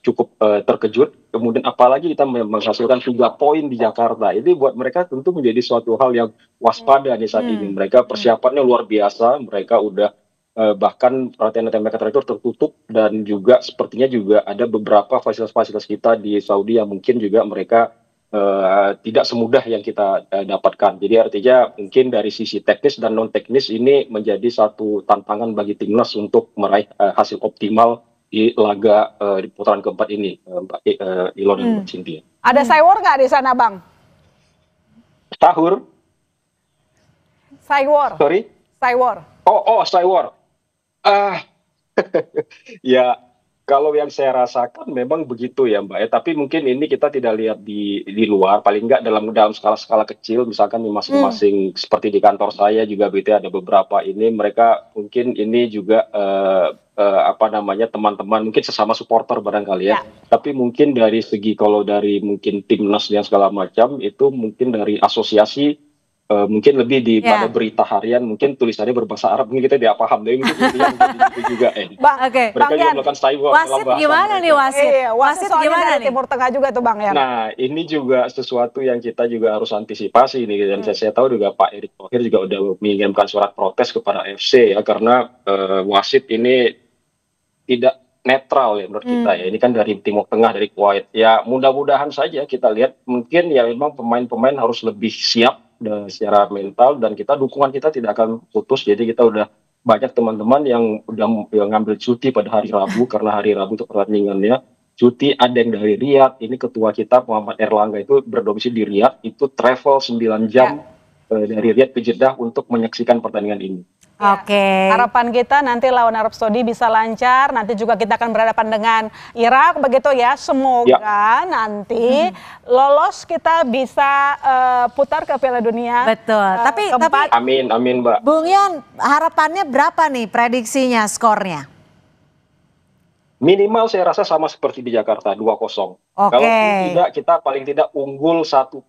cukup terkejut. Kemudian apalagi kita menghasilkan 3 poin di Jakarta, ini buat mereka tentu menjadi suatu hal yang waspada di saat ini. Mereka persiapannya luar biasa, mereka udah bahkan latihan mereka terakhir tertutup, dan juga sepertinya juga ada beberapa fasilitas-fasilitas kita di Saudi yang mungkin juga mereka tidak semudah yang kita dapatkan. Jadi artinya mungkin dari sisi teknis dan non teknis ini menjadi satu tantangan bagi timnas untuk meraih hasil optimal di laga di putaran keempat ini, Mbak Ilon dan Mbak Cynthia. Ada sahur nggak di sana, Bang? Sahur? Sahur. Sorry? Sahur. Oh, sahur. Ya, kalau yang saya rasakan memang begitu ya Mbak ya, tapi mungkin ini kita tidak lihat di luar, paling nggak dalam skala-skala kecil, misalkan di masing-masing seperti di kantor saya juga BT ada beberapa ini, mereka mungkin ini juga teman-teman mungkin sesama supporter barangkali ya, tapi mungkin dari segi kalau dari mungkin timnas dan segala macam itu mungkin dari asosiasi mungkin lebih di pada berita harian mungkin tulisannya berbahasa Arab, mungkin kita tidak paham, tapi mungkin itu juga mereka juga melakukan wasit gimana nih wasit? Wasit gimana nih? Timur Tengah juga tuh Bang ya. Nah ini juga sesuatu yang kita juga harus antisipasi nih, dan saya tahu juga Pak Erick Thohir juga udah mengirimkan surat protes kepada AFC ya, karena wasit ini tidak netral ya menurut kita ya, ini kan dari Timur Tengah, dari Kuwait ya. Mudah-mudahan saja kita lihat mungkin ya memang pemain-pemain harus lebih siap secara mental, dan dukungan kita tidak akan putus. Jadi kita udah banyak teman-teman yang udah ngambil cuti pada hari Rabu karena hari Rabu itu pertandingannya cuti. Ada yang dari Riyadh, ini ketua kita Muhammad Erlangga itu berdomisili di Riyadh, itu travel 9 jam dari Riyadh ke Jeddah untuk menyaksikan pertandingan ini. Oke. Harapan kita nanti lawan Arab Saudi bisa lancar. Nanti juga kita akan berhadapan dengan Irak, begitu ya. Semoga nanti lolos, kita bisa putar ke Piala Dunia. Betul. Tapi amin Mbak. Bung Yan, harapannya berapa nih prediksinya, skornya? Minimal saya rasa sama seperti di Jakarta, 2-0. Kalau tidak, kita paling tidak unggul satu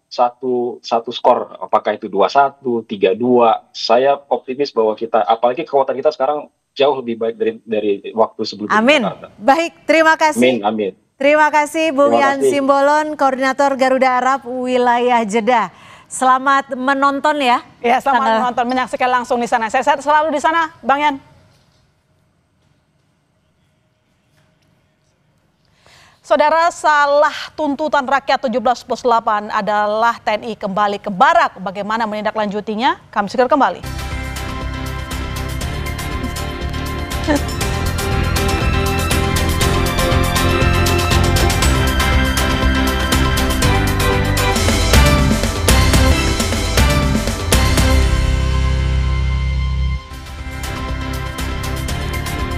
skor. Apakah itu 2-1, 3-2. Saya optimis bahwa kita, apalagi kekuatan kita sekarang jauh lebih baik dari waktu sebelumnya. Amin. Baik, terima kasih. Amin. Terima kasih Bung Yan Simbolon, Koordinator Garuda Arab Wilayah Jeddah. Selamat menonton ya. Ya, selamat menonton, menyaksikan langsung di sana. Saya selalu di sana, Bang Yan. Saudara, salah tuntutan rakyat 17+8 adalah TNI kembali ke barak. Bagaimana menindaklanjutinya? Kami segera kembali.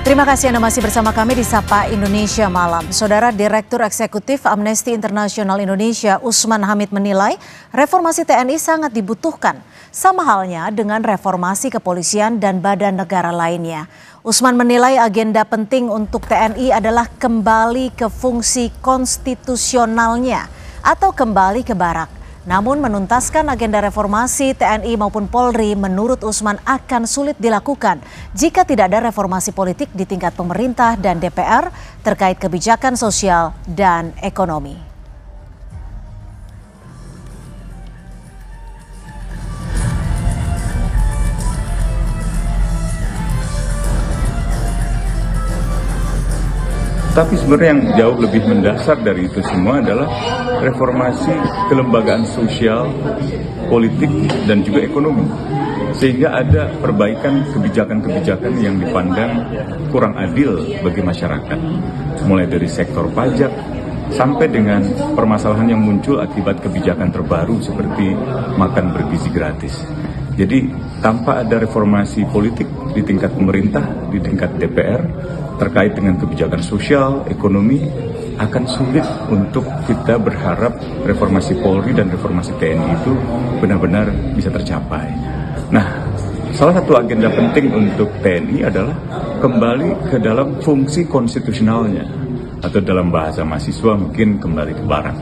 Terima kasih Anda masih bersama kami di Sapa Indonesia Malam. Saudara, Direktur Eksekutif Amnesty International Indonesia Usman Hamid menilai reformasi TNI sangat dibutuhkan, sama halnya dengan reformasi kepolisian dan badan negara lainnya. Usman menilai agenda penting untuk TNI adalah kembali ke fungsi konstitusionalnya atau kembali ke barak. Namun menuntaskan agenda reformasi TNI maupun Polri menurut Usman akan sulit dilakukan jika tidak ada reformasi politik di tingkat pemerintah dan DPR terkait kebijakan sosial dan ekonomi. Tapi sebenarnya yang jauh lebih mendasar dari itu semua adalah reformasi kelembagaan sosial, politik, dan juga ekonomi. Sehingga ada perbaikan kebijakan-kebijakan yang dipandang kurang adil bagi masyarakat. Mulai dari sektor pajak, sampai dengan permasalahan yang muncul akibat kebijakan terbaru seperti makan bergizi gratis. Jadi tanpa ada reformasi politik di tingkat pemerintah, di tingkat DPR, terkait dengan kebijakan sosial, ekonomi, akan sulit untuk kita berharap reformasi Polri dan reformasi TNI itu benar-benar bisa tercapai. Nah, salah satu agenda penting untuk TNI adalah kembali ke dalam fungsi konstitusionalnya, atau dalam bahasa mahasiswa mungkin kembali ke barak.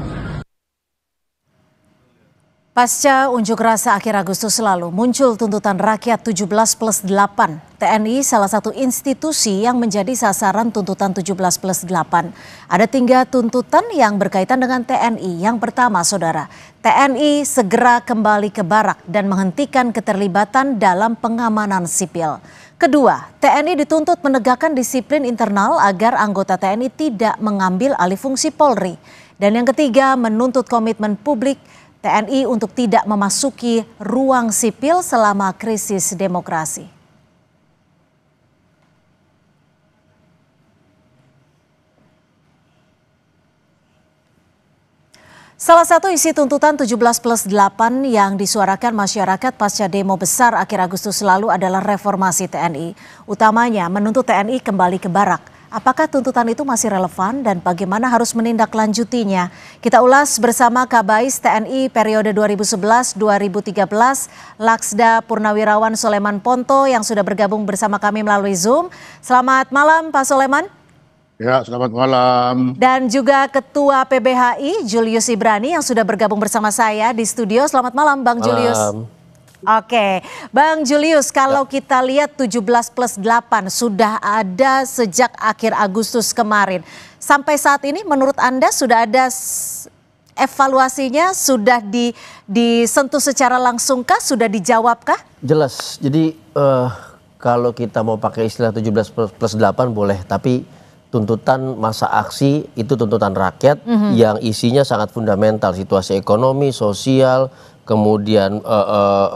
Pasca unjuk rasa akhir Agustus lalu, muncul tuntutan rakyat 17+8. TNI salah satu institusi yang menjadi sasaran tuntutan 17+8. Ada 3 tuntutan yang berkaitan dengan TNI. Yang pertama, saudara, TNI segera kembali ke barak dan menghentikan keterlibatan dalam pengamanan sipil. Kedua, TNI dituntut menegakkan disiplin internal agar anggota TNI tidak mengambil alih fungsi Polri. Dan yang ketiga, menuntut komitmen publik TNI untuk tidak memasuki ruang sipil selama krisis demokrasi. Salah satu isi tuntutan 17+8 yang disuarakan masyarakat pasca demo besar akhir Agustus lalu adalah reformasi TNI. Utamanya menuntut TNI kembali ke barak. Apakah tuntutan itu masih relevan dan bagaimana harus menindaklanjutinya? Kita ulas bersama Kabais TNI periode 2011-2013, Laksda Purnawirawan Soleman Ponto yang sudah bergabung bersama kami melalui Zoom. Selamat malam Pak Soleman. Ya, selamat malam. Dan juga Ketua PBHI Julius Ibrani yang sudah bergabung bersama saya di studio. Selamat malam Bang Julius. Oke, Bang Julius, kalau kita lihat 17+8 sudah ada sejak akhir Agustus kemarin. Sampai saat ini menurut Anda sudah ada evaluasinya, sudah disentuh secara langsungkah, sudah dijawabkah? Jelas, jadi kalau kita mau pakai istilah 17+8 boleh, tapi tuntutan masa aksi itu tuntutan rakyat yang isinya sangat fundamental, situasi ekonomi, sosial, kemudian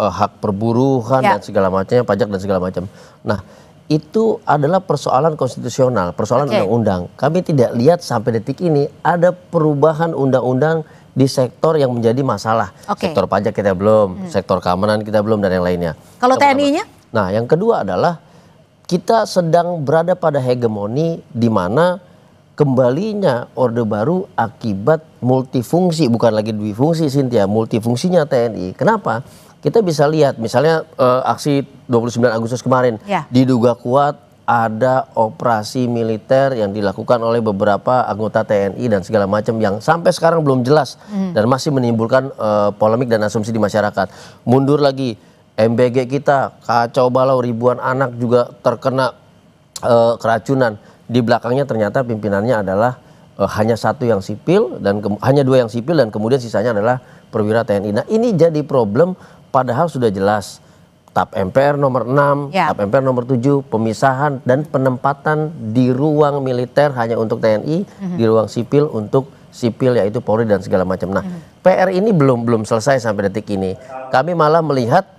hak perburuhan dan segala macamnya, pajak dan segala macam. Nah, itu adalah persoalan konstitusional, persoalan undang-undang. Kami tidak lihat sampai detik ini ada perubahan undang-undang di sektor yang menjadi masalah. Sektor pajak kita belum, sektor keamanan kita belum, dan yang lainnya. Kalau TNI-nya? Nah, yang kedua adalah kita sedang berada pada hegemoni di mana kembalinya Orde Baru akibat multifungsi, bukan lagi dwifungsi Cynthia, multifungsinya TNI. Kenapa? Kita bisa lihat misalnya aksi 29 Agustus kemarin diduga kuat ada operasi militer yang dilakukan oleh beberapa anggota TNI dan segala macam yang sampai sekarang belum jelas dan masih menimbulkan polemik dan asumsi di masyarakat. Mundur lagi, MBG kita kacau balau, ribuan anak juga terkena keracunan. Di belakangnya ternyata pimpinannya adalah hanya 1 yang sipil dan hanya 2 yang sipil dan kemudian sisanya adalah perwira TNI. Nah, ini jadi problem padahal sudah jelas TAP MPR nomor 6, TAP MPR nomor 7, pemisahan dan penempatan di ruang militer hanya untuk TNI, di ruang sipil untuk sipil yaitu Polri dan segala macam. Nah, PR ini belum selesai sampai detik ini. Kami malah melihat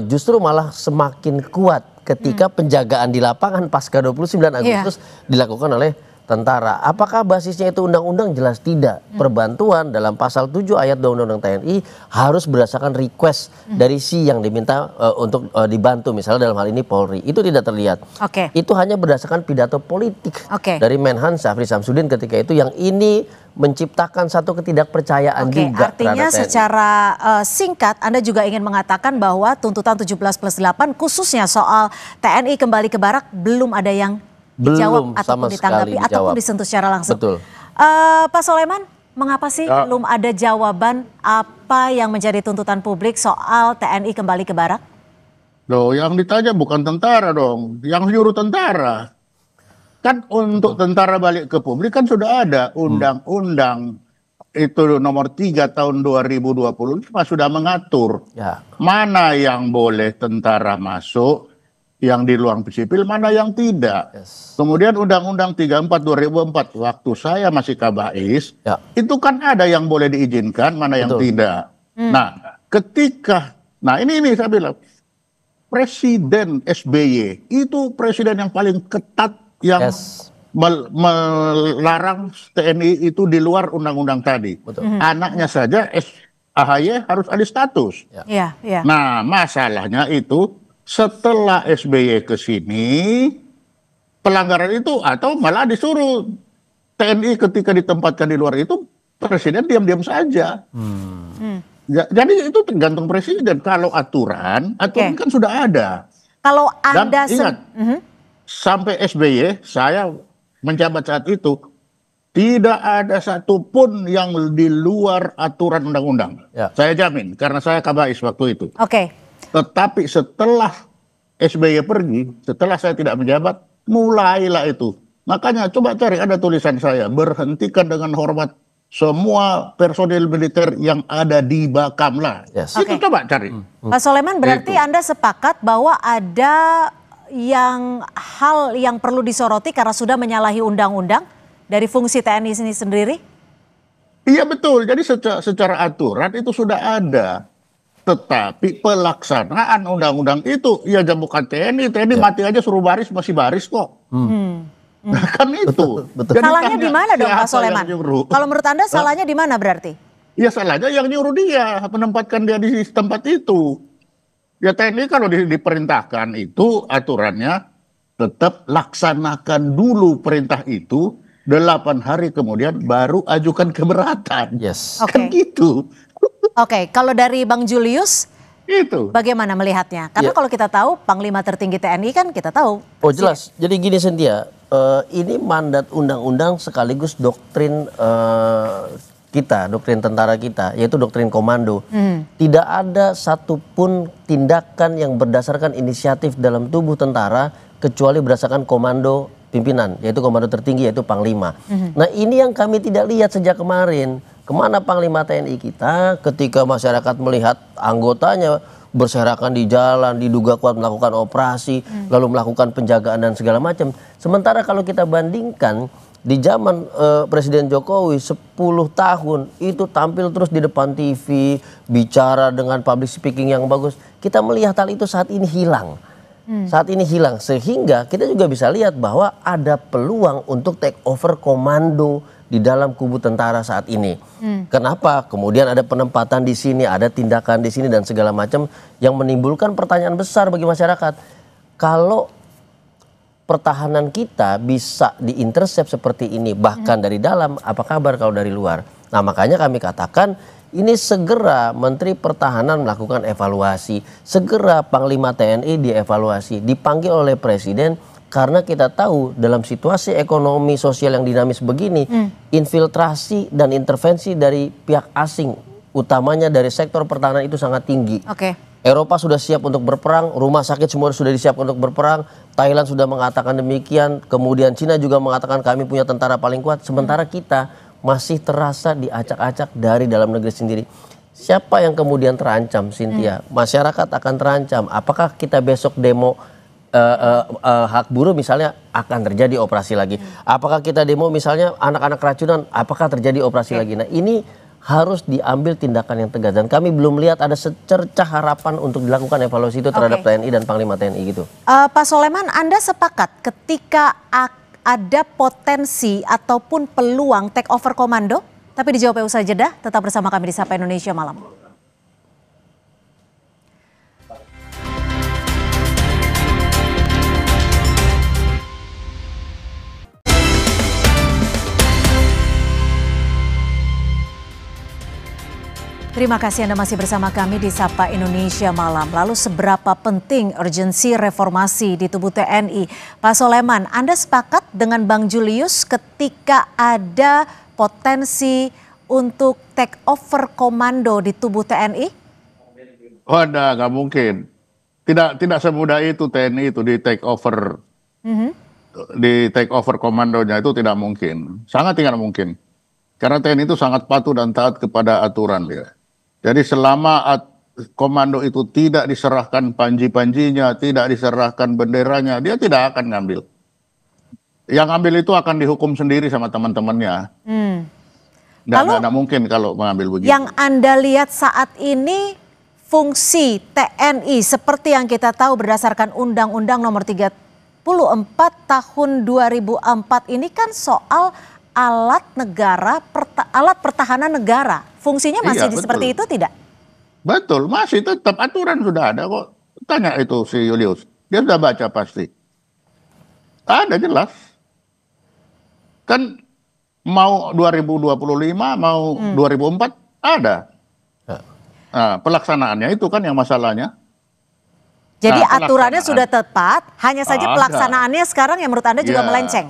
justru malah semakin kuat ketika penjagaan di lapangan pasca 29 Agustus dilakukan oleh tentara. Apakah basisnya itu undang-undang? Jelas tidak. Perbantuan dalam pasal 7 ayat Undang-Undang TNI harus berdasarkan request dari si yang diminta untuk dibantu, misalnya dalam hal ini Polri. Itu tidak terlihat. Itu hanya berdasarkan pidato politik dari Menhan Syafri Samsudin ketika itu, yang ini menciptakan satu ketidakpercayaan juga. Artinya secara singkat Anda juga ingin mengatakan bahwa tuntutan 17+8 khususnya soal TNI kembali ke barak belum ada yang dijawab ataupun ditanggapi ataupun disentuh secara langsung. Betul. Pak Soleman, mengapa sih belum ada jawaban apa yang menjadi tuntutan publik soal TNI kembali ke barak? Loh, yang ditanya bukan tentara dong, yang nyuruh tentara. Kan untuk tentara balik ke publik kan sudah ada undang-undang itu nomor 3 tahun 2020 sudah mengatur mana yang boleh tentara masuk, yang di ruang sipil, mana yang tidak. Kemudian Undang-Undang 34 2004 waktu saya masih Kabais, itu kan ada yang boleh diizinkan, mana yang tidak. Nah, ketika, ini saya bilang, Presiden SBY itu presiden yang paling ketat yang melarang TNI itu di luar undang-undang tadi. Anaknya saja AHY harus alih status. Nah, masalahnya itu setelah SBY ke sini, pelanggaran itu, atau malah disuruh TNI ketika ditempatkan di luar itu presiden diam-diam saja. Jadi itu tergantung presiden. Kalau aturan kan sudah ada. Kalau Dan Anda ingat, sampai SBY saya menjabat saat itu tidak ada satupun yang di luar aturan undang-undang. Saya jamin karena saya kabais waktu itu. Tetapi setelah SBY pergi, setelah saya tidak menjabat, mulailah itu. Makanya coba cari, ada tulisan saya, berhentikan dengan hormat semua personil militer yang ada di Bakamla. Itu coba cari. Pak Soleman, berarti Anda sepakat bahwa ada hal yang perlu disoroti karena sudah menyalahi undang-undang dari fungsi TNI ini sendiri? Iya betul, jadi secara aturan itu sudah ada. Tetapi pelaksanaan undang-undang itu, ya bukan TNI mati aja suruh baris, masih baris kok. Nah, kan itu. Betul. Salahnya di mana dong Pak Soleman? Kalau menurut Anda salahnya di mana berarti? Ya salahnya yang nyuruh dia, menempatkan dia di tempat itu. Ya TNI kalau diperintahkan itu aturannya tetap laksanakan dulu perintah itu, 8 hari kemudian baru ajukan keberatan. Kan gitu. Kalau dari Bang Julius, itu bagaimana melihatnya? Karena kalau kita tahu Panglima tertinggi TNI kan kita tahu. Oh jelas. Jadi gini Cynthia, ini mandat undang-undang sekaligus doktrin kita, doktrin tentara kita, yaitu doktrin komando. Tidak ada satupun tindakan yang berdasarkan inisiatif dalam tubuh tentara kecuali berdasarkan komando pimpinan, yaitu komando tertinggi, yaitu Panglima. Nah ini yang kami tidak lihat sejak kemarin. Kemana Panglima TNI kita ketika masyarakat melihat anggotanya berserakan di jalan, diduga kuat melakukan operasi, lalu melakukan penjagaan dan segala macam. Sementara kalau kita bandingkan di zaman Presiden Jokowi 10 tahun itu tampil terus di depan TV, bicara dengan public speaking yang bagus. Kita melihat hal itu saat ini hilang. Saat ini hilang, sehingga kita juga bisa lihat bahwa ada peluang untuk take over komando di dalam kubu tentara saat ini. Kenapa? Kemudian ada penempatan di sini, ada tindakan di sini dan segala macam yang menimbulkan pertanyaan besar bagi masyarakat. Kalau pertahanan kita bisa diintercept seperti ini, bahkan dari dalam, apa kabar kalau dari luar? Nah makanya kami katakan, ini segera Menteri Pertahanan melakukan evaluasi, segera Panglima TNI dievaluasi, dipanggil oleh Presiden, karena kita tahu dalam situasi ekonomi sosial yang dinamis begini, infiltrasi dan intervensi dari pihak asing, utamanya dari sektor pertahanan itu sangat tinggi. Eropa sudah siap untuk berperang, rumah sakit semua sudah disiapkan untuk berperang, Thailand sudah mengatakan demikian, kemudian Cina juga mengatakan kami punya tentara paling kuat, sementara kita masih terasa diacak-acak dari dalam negeri sendiri. Siapa yang kemudian terancam, Cynthia? Masyarakat akan terancam. Apakah kita besok demo hak buruh misalnya akan terjadi operasi lagi? Apakah kita demo misalnya anak-anak keracunan? Apakah terjadi operasi lagi? Nah ini harus diambil tindakan yang tegas. Dan kami belum lihat ada secercah harapan untuk dilakukan evaluasi itu terhadap TNI dan Panglima TNI gitu. Pak Soleman, Anda sepakat ketika ada potensi ataupun peluang take over komando? Tapi dijawab usai jeda, tetap bersama kami di Sapa Indonesia Malam. Terima kasih Anda masih bersama kami di Sapa Indonesia Malam. Lalu seberapa penting urgensi reformasi di tubuh TNI? Pak Soleman, Anda sepakat dengan Bang Julius ketika ada potensi untuk take over komando di tubuh TNI? Oh, nggak mungkin. Tidak semudah itu TNI itu di take over. Di take over komandonya itu tidak mungkin. Sangat tidak mungkin. Karena TNI itu sangat patuh dan taat kepada aturan dia. Jadi selama komando itu tidak diserahkan panji-panjinya, tidak diserahkan benderanya, dia tidak akan ngambil. Yang ngambil itu akan dihukum sendiri sama teman-temannya. Tidak mungkin kalau mengambil begitu. Yang Anda lihat saat ini fungsi TNI seperti yang kita tahu berdasarkan Undang-Undang Nomor 34 Tahun 2004 ini kan soal alat negara, alat pertahanan negara. Fungsinya masih seperti itu tidak? Betul, masih tetap aturan sudah ada kok. Tanya itu si Julius, dia sudah baca pasti. Ada jelas. Kan mau 2025, mau 2004 ada. Nah, pelaksanaannya itu kan yang masalahnya. Jadi Nah, aturannya sudah tepat, hanya saja Ada. pelaksanaannya sekarang yang menurut Anda juga Ya. melenceng.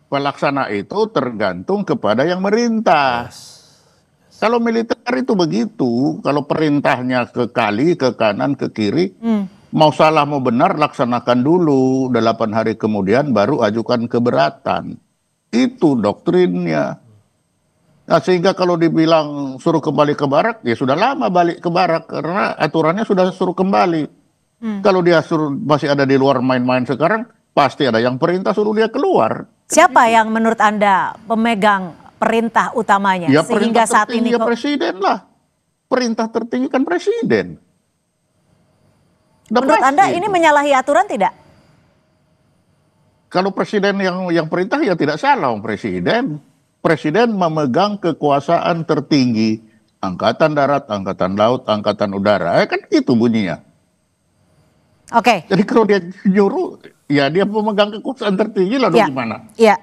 Pelaksana itu tergantung kepada yang merintah. Kalau militer itu begitu, kalau perintahnya ke kali, ke kanan, ke kiri, mau salah mau benar laksanakan dulu, 8 hari kemudian baru ajukan keberatan. Itu doktrinnya. Nah, sehingga kalau dibilang suruh kembali ke barak, ya sudah lama balik ke barak karena aturannya sudah suruh kembali. Kalau dia suruh masih ada di luar main-main sekarang, pasti ada yang perintah suruh dia keluar. Siapa yang menurut Anda pemegang perintah utamanya Ya sehingga perintah saat tertinggi ini ya presiden lah. Perintah tertinggi kan presiden. Udah menurut pasti Anda itu. ini menyalahi aturan tidak? Kalau presiden yang perintah ya tidak salah, presiden. Presiden memegang kekuasaan tertinggi, angkatan darat, angkatan laut, angkatan udara. Kan itu bunyinya. Oke. Jadi kalau dia nyuruh, ya dia memegang kekuasaan tertinggi lalu Ya. gimana? Iya.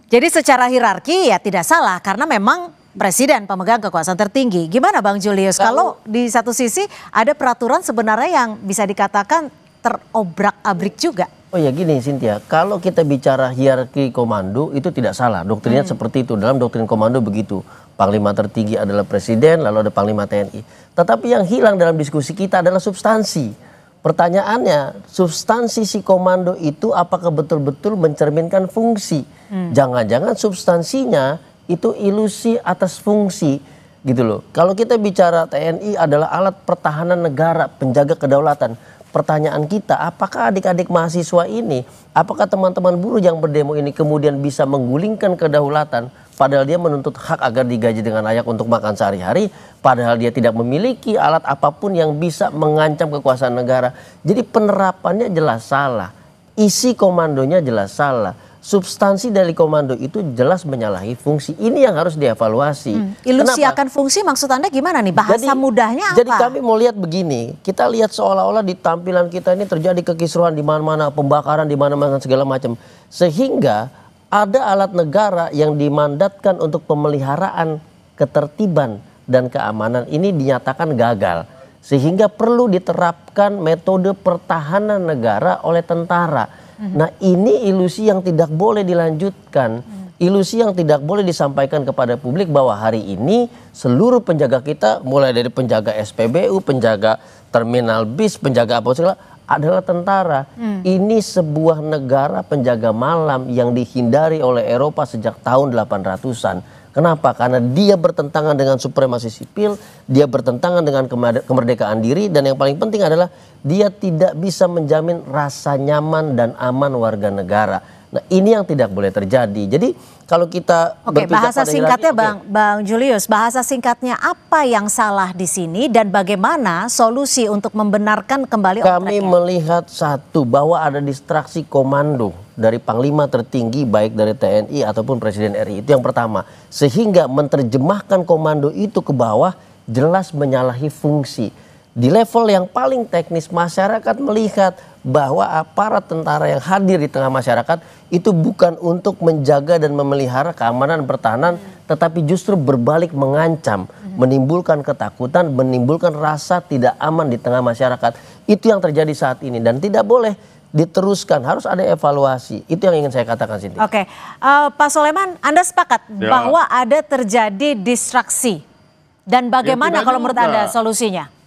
Jadi secara hierarki ya tidak salah karena memang presiden pemegang kekuasaan tertinggi. Gimana Bang Julius? Kalau di satu sisi ada peraturan sebenarnya yang bisa dikatakan terobrak-abrik juga. Oh ya gini Cynthia, kalau kita bicara hierarki komando itu tidak salah. Doktrinnya seperti itu, dalam doktrin komando begitu. Panglima tertinggi adalah presiden, lalu ada panglima TNI. Tetapi yang hilang dalam diskusi kita adalah substansi. Pertanyaannya, substansi si komando itu apakah betul-betul mencerminkan fungsi? Jangan-jangan substansinya itu ilusi atas fungsi gitu loh. Kalau kita bicara TNI adalah alat pertahanan negara, penjaga kedaulatan. Pertanyaan kita, apakah adik-adik mahasiswa ini, apakah teman-teman buruh yang berdemo ini kemudian bisa menggulingkan kedaulatan, padahal dia menuntut hak agar digaji dengan layak untuk makan sehari-hari, padahal dia tidak memiliki alat apapun yang bisa mengancam kekuasaan negara. Jadi penerapannya jelas salah, isi komandonya jelas salah, substansi dari komando itu jelas menyalahi fungsi. Ini yang harus dievaluasi. Ilusi Kenapa? akan fungsi maksud Anda gimana nih? Bahasa mudahnya apa? Jadi kami mau lihat begini, kita lihat seolah-olah di tampilan kita ini terjadi kekisruhan di mana-mana, pembakaran di mana-mana segala macam. Sehingga ada alat negara yang dimandatkan untuk pemeliharaan ketertiban dan keamanan ini dinyatakan gagal. Sehingga perlu diterapkan metode pertahanan negara oleh tentara. Nah ini ilusi yang tidak boleh dilanjutkan. Ilusi yang tidak boleh disampaikan kepada publik bahwa hari ini seluruh penjaga kita mulai dari penjaga SPBU, penjaga terminal bis, penjaga apa segala adalah tentara. Ini sebuah negara penjaga malam yang dihindari oleh Eropa sejak tahun 800-an. Kenapa? Karena dia bertentangan dengan supremasi sipil, dia bertentangan dengan kemerdekaan diri, dan yang paling penting adalah dia tidak bisa menjamin rasa nyaman dan aman warga negara. Nah ini yang tidak boleh terjadi. Jadi kalau kita bahasa singkatnya Bang Julius, bahasa singkatnya apa yang salah di sini dan bagaimana solusi untuk membenarkan kembali kami melihat satu, bahwa ada distraksi komando dari panglima tertinggi baik dari TNI ataupun Presiden RI. Itu yang pertama. Sehingga menerjemahkan komando itu ke bawah jelas menyalahi fungsi. Di level yang paling teknis masyarakat melihat bahwa aparat tentara yang hadir di tengah masyarakat itu bukan untuk menjaga dan memelihara keamanan pertahanan, tetapi justru berbalik mengancam, menimbulkan ketakutan, menimbulkan rasa tidak aman di tengah masyarakat. Itu yang terjadi saat ini dan tidak boleh diteruskan, harus ada evaluasi. Itu yang ingin saya katakan, Sinti. Oke, Pak Soleman, Anda sepakat bahwa ada terjadi distraksi dan bagaimana kalau menurut Anda solusinya?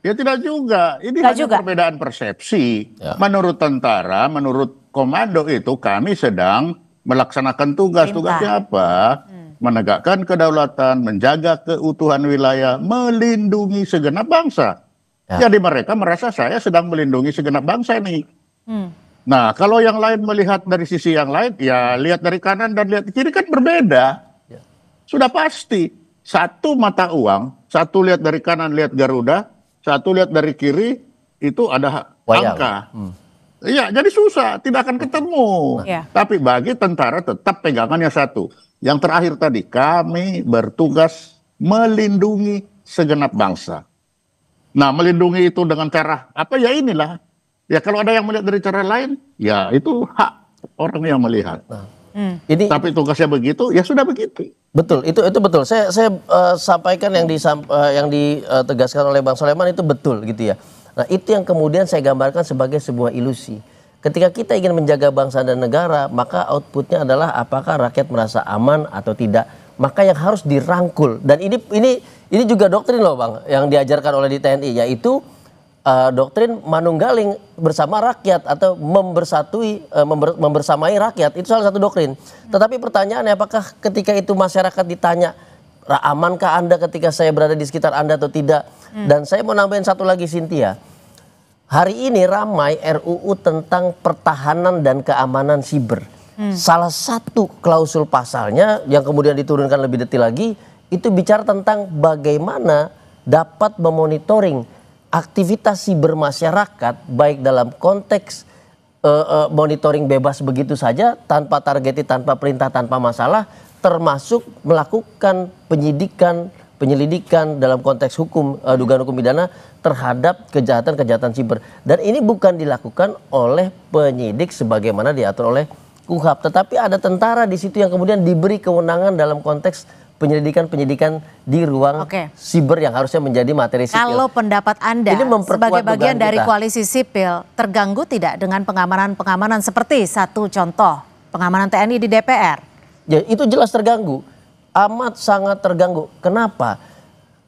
Ya tidak juga, ini hanya perbedaan persepsi. Menurut tentara, menurut komando itu kami sedang melaksanakan tugas. Tugasnya apa? Menegakkan kedaulatan, menjaga keutuhan wilayah, melindungi segenap bangsa. Jadi mereka merasa saya sedang melindungi segenap bangsa ini. Nah kalau yang lain melihat dari sisi yang lain, ya lihat dari kanan dan lihat kiri kan berbeda. Sudah pasti. Satu mata uang, satu lihat dari kanan lihat Garuda, satu lihat dari kiri itu ada angka. Iya, jadi susah, tidak akan ketemu. Tapi bagi tentara tetap pegangannya satu. Yang terakhir tadi, kami bertugas melindungi segenap bangsa. Nah, melindungi itu dengan cara apa ya inilah. Ya kalau ada yang melihat dari cara lain, ya itu hak orang yang melihat. Ini tapi tugasnya begitu, ya sudah begitu. Betul, itu betul. Saya sampaikan yang ditegaskan oleh Bang Soleman itu betul gitu ya. Nah, itu yang kemudian saya gambarkan sebagai sebuah ilusi. Ketika kita ingin menjaga bangsa dan negara, maka outputnya adalah apakah rakyat merasa aman atau tidak. Maka yang harus dirangkul, dan ini juga doktrin loh Bang, yang diajarkan oleh di TNI, yaitu doktrin manunggaling bersama rakyat atau membersamai rakyat. Itu salah satu doktrin. Tetapi pertanyaannya, apakah ketika itu masyarakat ditanya, amankah Anda ketika saya berada di sekitar Anda atau tidak? Dan saya mau nambahin satu lagi, Cynthia. Hari ini ramai RUU tentang pertahanan dan keamanan siber. Salah satu klausul pasalnya yang kemudian diturunkan lebih detail lagi, itu bicara tentang bagaimana dapat memonitoring aktivitas siber masyarakat, baik dalam konteks monitoring bebas begitu saja, tanpa targeted, tanpa perintah, tanpa masalah, termasuk melakukan penyelidikan dalam konteks hukum, dugaan hukum pidana terhadap kejahatan siber. Dan ini bukan dilakukan oleh penyidik sebagaimana diatur oleh KUHP, tetapi ada tentara di situ yang kemudian diberi kewenangan dalam konteks penyidikan di ruang siber yang harusnya menjadi materi sipil. Kalau pendapat Anda ini sebagai bagian dari kita. koalisi sipil, terganggu tidak dengan pengamanan seperti satu contoh pengamanan TNI di DPR? Ya, itu jelas terganggu, amat sangat terganggu. Kenapa?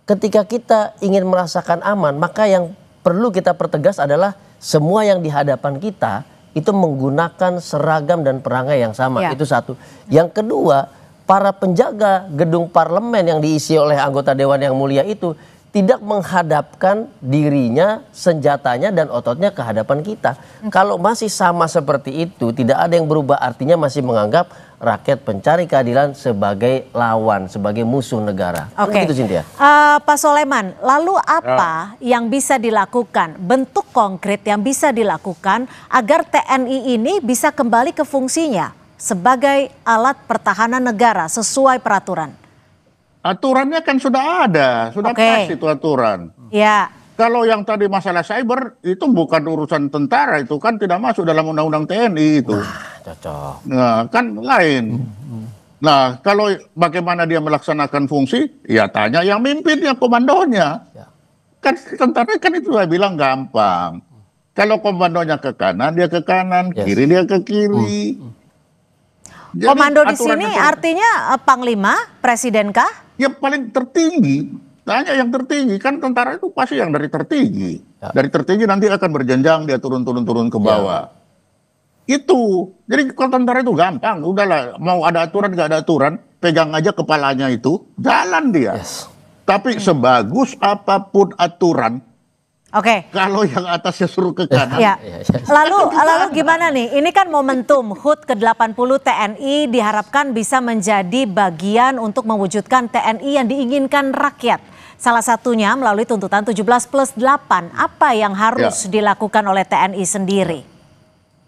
Ketika kita ingin merasakan aman, maka yang perlu kita pertegas adalah semua yang di hadapan kita itu menggunakan seragam dan perangai yang sama. Itu satu. Yang kedua, para penjaga gedung parlemen yang diisi oleh anggota Dewan yang mulia itu tidak menghadapkan dirinya, senjatanya dan ototnya ke hadapan kita. Kalau masih sama seperti itu, tidak ada yang berubah, artinya masih menganggap rakyat pencari keadilan sebagai lawan, sebagai musuh negara. Begitu, Cynthia. Pak Soleman, lalu apa yang bisa dilakukan, bentuk konkret yang bisa dilakukan agar TNI ini bisa kembali ke fungsinya sebagai alat pertahanan negara sesuai peraturan? Aturannya kan sudah ada, sudah pas itu aturan. Ya. Kalau yang tadi masalah cyber itu bukan urusan tentara, itu kan tidak masuk dalam undang-undang TNI itu. Cocok. Nah, kan lain. Nah, kalau bagaimana dia melaksanakan fungsi, ya tanya yang mimpin, yang komandonya. Kan tentara kan itu saya bilang gampang. Kalau komandonya ke kanan, dia ke kanan, kiri dia ke kiri. Jadi, komando di sini artinya Panglima, Presiden kah? Ya paling tertinggi. Tanya yang tertinggi, kan tentara itu pasti yang dari tertinggi. Dari tertinggi nanti akan berjenjang, dia turun ke bawah. Itu. Jadi kalau tentara itu gampang, udahlah mau ada aturan gak ada aturan, pegang aja kepalanya itu, jalan dia. Tapi sebagus apapun aturan, kalau yang atasnya suruh ke kanan. Lalu gimana nih? Ini kan momentum HUT ke-80 TNI diharapkan bisa menjadi bagian untuk mewujudkan TNI yang diinginkan rakyat. Salah satunya melalui tuntutan 17+8. Apa yang harus dilakukan oleh TNI sendiri?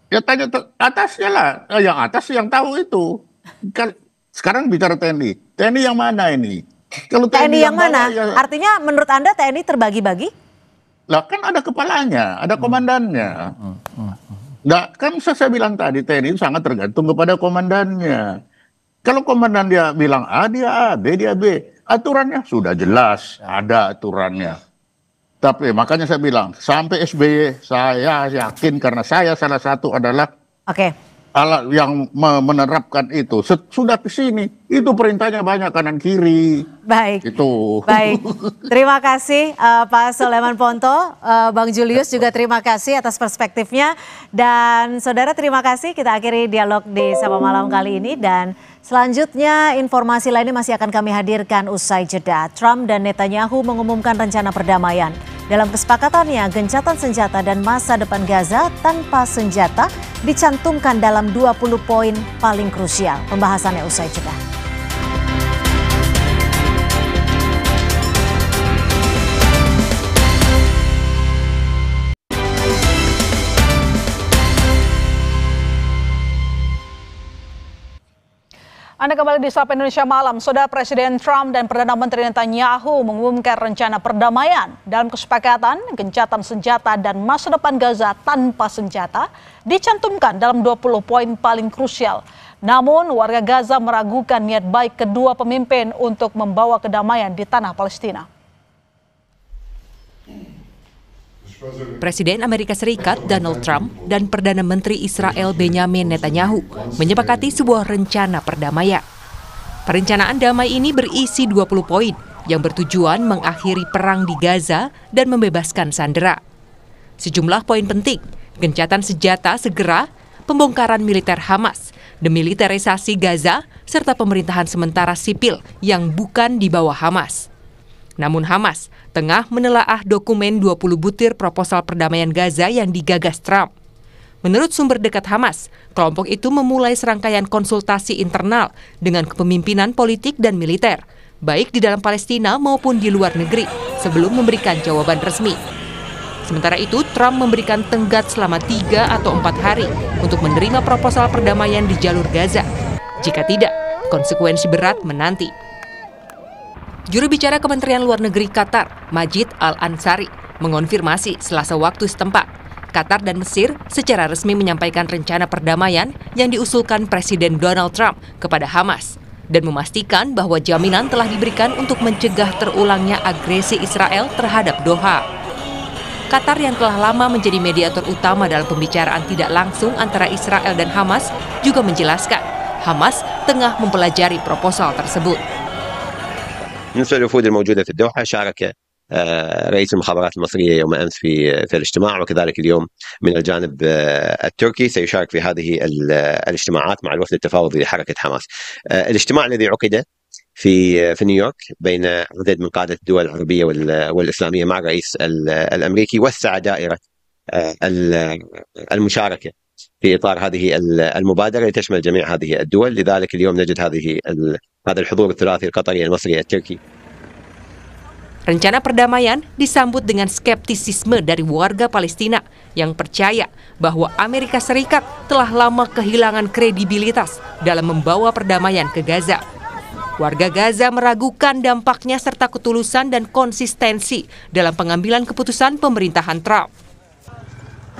Ya tanya atasnya lah. Yang atas yang tahu itu. Kan sekarang bicara TNI. TNI yang mana ini? Kalau TNI yang mana? Artinya menurut Anda TNI terbagi-bagi? Lah kan ada kepalanya, ada komandannya. Nah, kan saya bilang tadi TNI itu sangat tergantung kepada komandannya. Kalau komandan dia bilang A, dia A, B, dia B. Aturannya sudah jelas, ada aturannya. Tapi makanya saya bilang, sampai SBY saya yakin karena saya salah satu adalah alat yang menerapkan itu. Sudah ke sini, itu perintahnya banyak kanan kiri. Baik. Itu. Baik. Terima kasih Pak Soleman Ponto, Bang Julius juga terima kasih atas perspektifnya. Dan saudara terima kasih, kita akhiri dialog di Sapa Malam kali ini. Dan selanjutnya informasi lainnya masih akan kami hadirkan usai jeda. Trump dan Netanyahu mengumumkan rencana perdamaian. Dalam kesepakatannya, gencatan senjata dan masa depan Gaza tanpa senjata dicantumkan dalam 20 poin paling krusial. Pembahasannya usai jeda. Anda kembali di Sapa Indonesia Malam. Saudara, Presiden Trump dan Perdana Menteri Netanyahu mengumumkan rencana perdamaian. Dalam kesepakatan, gencatan senjata dan masa depan Gaza tanpa senjata dicantumkan dalam 20 poin paling krusial. Namun, warga Gaza meragukan niat baik kedua pemimpin untuk membawa kedamaian di tanah Palestina. Presiden Amerika Serikat Donald Trump dan Perdana Menteri Israel Benjamin Netanyahu menyepakati sebuah rencana perdamaian. Perencanaan damai ini berisi 20 poin yang bertujuan mengakhiri perang di Gaza dan membebaskan sandera. Sejumlah poin penting, gencatan senjata segera, pembongkaran militer Hamas, demilitarisasi Gaza, serta pemerintahan sementara sipil yang bukan di bawah Hamas. Namun Hamas tengah menelaah dokumen 20 butir proposal perdamaian Gaza yang digagas Trump. Menurut sumber dekat Hamas, kelompok itu memulai serangkaian konsultasi internal dengan kepemimpinan politik dan militer, baik di dalam Palestina maupun di luar negeri, sebelum memberikan jawaban resmi. Sementara itu, Trump memberikan tenggat selama 3 atau 4 hari untuk menerima proposal perdamaian di jalur Gaza. Jika tidak, konsekuensi berat menanti. Juru bicara Kementerian Luar Negeri Qatar, Majid Al-Ansari, mengonfirmasi Selasa waktu setempat, Qatar dan Mesir secara resmi menyampaikan rencana perdamaian yang diusulkan Presiden Donald Trump kepada Hamas dan memastikan bahwa jaminan telah diberikan untuk mencegah terulangnya agresi Israel terhadap Doha. Qatar yang telah lama menjadi mediator utama dalam pembicaraan tidak langsung antara Israel dan Hamas juga menjelaskan Hamas tengah mempelajari proposal tersebut. بالنسبة للوفود الموجودة في الدوحة شارك رئيس المخابرات المصرية يوم أمس في الاجتماع وكذلك اليوم من الجانب التركي سيشارك في هذه الاجتماعات مع الوفد التفاوضي لحركة حماس. الاجتماع الذي عقد في نيويورك بين عدد من قادة الدول العربية والإسلامية مع الرئيس الأمريكي وسع دائرة المشاركة في إطار هذه المبادرة لتشمل جميع هذه الدول. لذلك اليوم نجد هذا الحضور الثلاثي القطري المصري التركي. Rencana perdamaian disambut dengan skeptisisme dari warga Palestina yang percaya bahwa Amerika Serikat telah lama kehilangan kredibilitas dalam membawa perdamaian ke Gaza. Warga Gaza meragukan dampaknya serta ketulusan dan konsistensi dalam pengambilan keputusan pemerintahan Trump.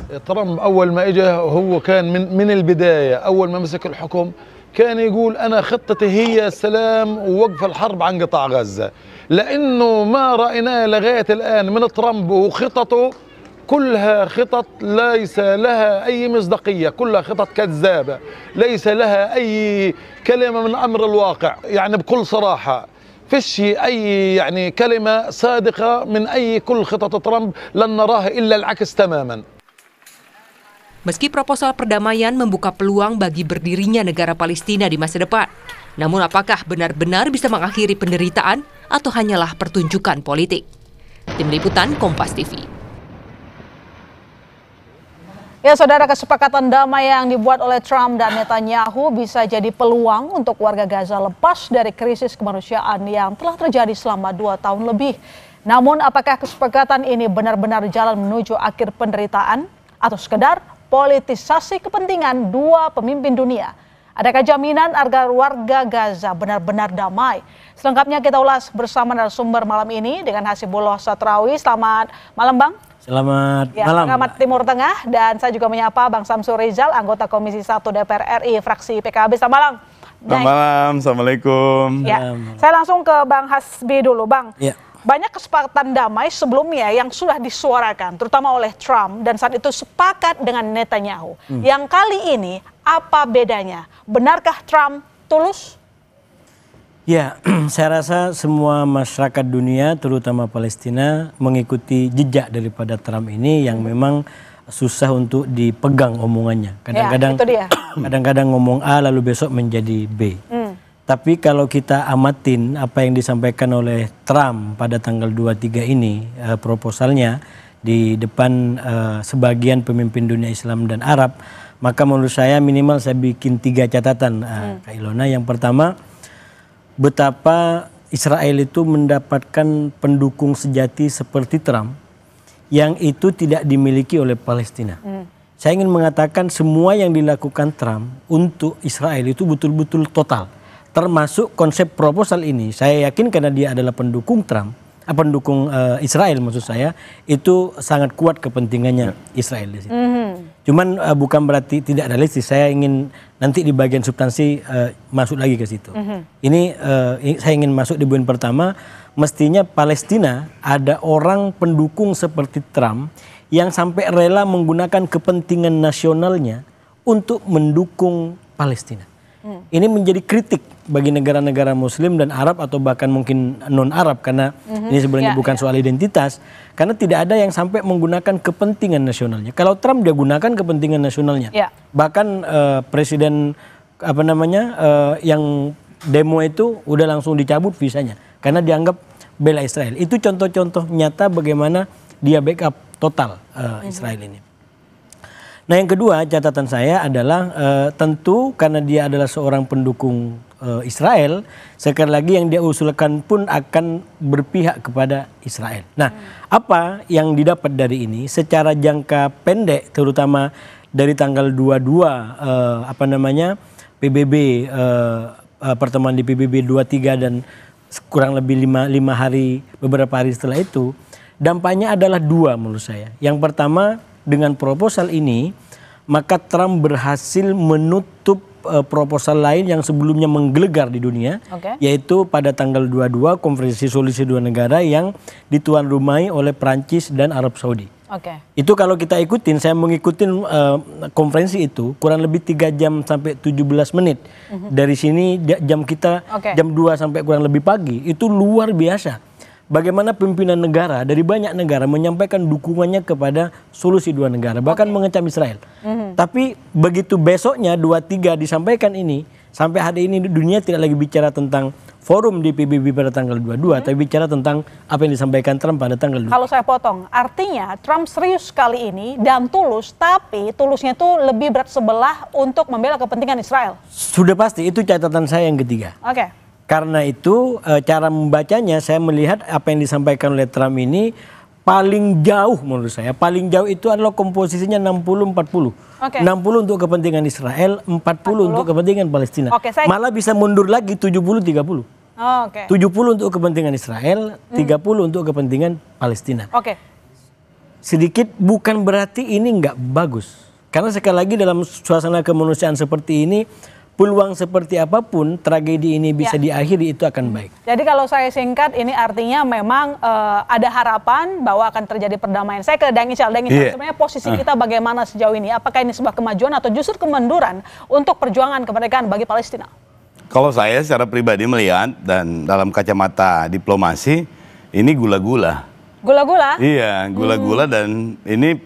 ترامب أول ما إجا هو كان من البداية أول ما مسك الحكم كان يقول أنا خطتي هي السلام ووقف الحرب عن قطاع غزة، لأنه ما رأيناه لغاية الآن من ترامب وخططه كلها خطط ليس لها أي مصداقية، كلها خطط كذابة، ليس لها أي كلمة من أمر الواقع. يعني بكل صراحة فيش أي يعني كلمة صادقة من أي كل خطط ترامب لن نراها إلا العكس تماما. Meski proposal perdamaian membuka peluang bagi berdirinya negara Palestina di masa depan, namun apakah benar-benar bisa mengakhiri penderitaan atau hanyalah pertunjukan politik? Tim Liputan Kompas TV. Ya, saudara, kesepakatan damai yang dibuat oleh Trump dan Netanyahu bisa jadi peluang untuk warga Gaza lepas dari krisis kemanusiaan yang telah terjadi selama 2 tahun lebih. Namun, apakah kesepakatan ini benar-benar jalan menuju akhir penderitaan atau sekedar politisasi kepentingan dua pemimpin dunia? Adakah jaminan agar warga Gaza benar-benar damai? Selengkapnya kita ulas bersama narasumber malam ini dengan Hasibullah Satrawi. Selamat malam, Bang. Selamat malam. Pengamat Timur Tengah, dan saya juga menyapa Bang Samsul Rizal, anggota Komisi 1 DPR RI fraksi PKB. Selamat malam. Selamat malam. Assalamualaikum. Ya, saya langsung ke Bang Hasbi dulu, Bang. Ya. Banyak kesepakatan damai sebelumnya yang sudah disuarakan, terutama oleh Trump, dan saat itu sepakat dengan Netanyahu. Yang kali ini, apa bedanya? Benarkah Trump tulus? Ya, saya rasa semua masyarakat dunia, terutama Palestina, mengikuti jejak daripada Trump ini yang memang susah untuk dipegang omongannya. Kadang-kadang ngomong A lalu besok menjadi B. Tapi kalau kita amatin apa yang disampaikan oleh Trump pada tanggal 23 ini, proposalnya di depan sebagian pemimpin dunia Islam dan Arab, maka menurut saya minimal saya bikin 3 catatan, Kak Ilona. Yang pertama, betapa Israel itu mendapatkan pendukung sejati seperti Trump yang itu tidak dimiliki oleh Palestina. Saya ingin mengatakan semua yang dilakukan Trump untuk Israel itu betul-betul total, termasuk konsep proposal ini, saya yakin karena dia adalah pendukung Trump, pendukung Israel maksud saya, itu sangat kuat kepentingannya Israel di situ. Cuman bukan berarti tidak realistis. Saya ingin nanti di bagian substansi masuk lagi ke situ. Ini saya ingin masuk di poin pertama. Mestinya Palestina ada orang pendukung seperti Trump yang sampai rela menggunakan kepentingan nasionalnya untuk mendukung Palestina. Ini menjadi kritik bagi negara-negara Muslim dan Arab atau bahkan mungkin non-Arab karena ini sebenarnya bukan soal identitas, karena tidak ada yang sampai menggunakan kepentingan nasionalnya. Kalau Trump dia gunakan kepentingan nasionalnya, bahkan presiden yang demo itu udah langsung dicabut visanya karena dianggap bela Israel. Itu contoh-contoh nyata bagaimana dia backup total Israel ini. Nah yang kedua catatan saya adalah tentu karena dia adalah seorang pendukung Israel, sekali lagi yang dia usulkan pun akan berpihak kepada Israel. Nah apa yang didapat dari ini secara jangka pendek, terutama dari tanggal 22 PBB pertemuan di PBB 23 dan kurang lebih 5 hari, beberapa hari setelah itu, dampaknya adalah dua menurut saya. Yang pertama, dengan proposal ini, maka Trump berhasil menutup proposal lain yang sebelumnya menggelegar di dunia, yaitu pada tanggal 22 konferensi solusi dua negara yang dituan rumahi oleh Prancis dan Arab Saudi. Itu kalau kita ikutin, saya mengikuti konferensi itu kurang lebih 3 jam sampai 17 menit. Dari sini jam kita jam 2 sampai kurang lebih pagi, itu luar biasa. Bagaimana pimpinan negara dari banyak negara menyampaikan dukungannya kepada solusi dua negara, bahkan mengecam Israel. Tapi begitu besoknya 23 disampaikan ini, sampai hari ini dunia tidak lagi bicara tentang forum di PBB pada tanggal 22, tapi bicara tentang apa yang disampaikan Trump pada tanggal 2. Kalau saya potong, artinya Trump serius kali ini dan tulus, tapi tulusnya itu lebih berat sebelah untuk membela kepentingan Israel. Sudah pasti, itu catatan saya yang ketiga. Karena itu cara membacanya saya melihat apa yang disampaikan oleh Trump ini paling jauh menurut saya. Paling jauh itu adalah komposisinya 60-40. 60 untuk kepentingan Israel, 40 untuk kepentingan Palestina. Malah bisa mundur lagi 70-30. 70 untuk kepentingan Israel, 30 untuk kepentingan Palestina. Sedikit bukan berarti ini nggak bagus. Karena sekali lagi dalam suasana kemanusiaan seperti ini, peluang seperti apapun tragedi ini bisa diakhiri itu akan baik. Jadi kalau saya singkat ini artinya memang ada harapan bahwa akan terjadi perdamaian. Saya ke Dang Ical. Sebenarnya posisi kita bagaimana sejauh ini? Apakah ini sebuah kemajuan atau justru kemunduran untuk perjuangan kemerdekaan bagi Palestina? Kalau saya secara pribadi melihat dan dalam kacamata diplomasi ini gula-gula. Gula-gula? Iya, gula-gula dan ini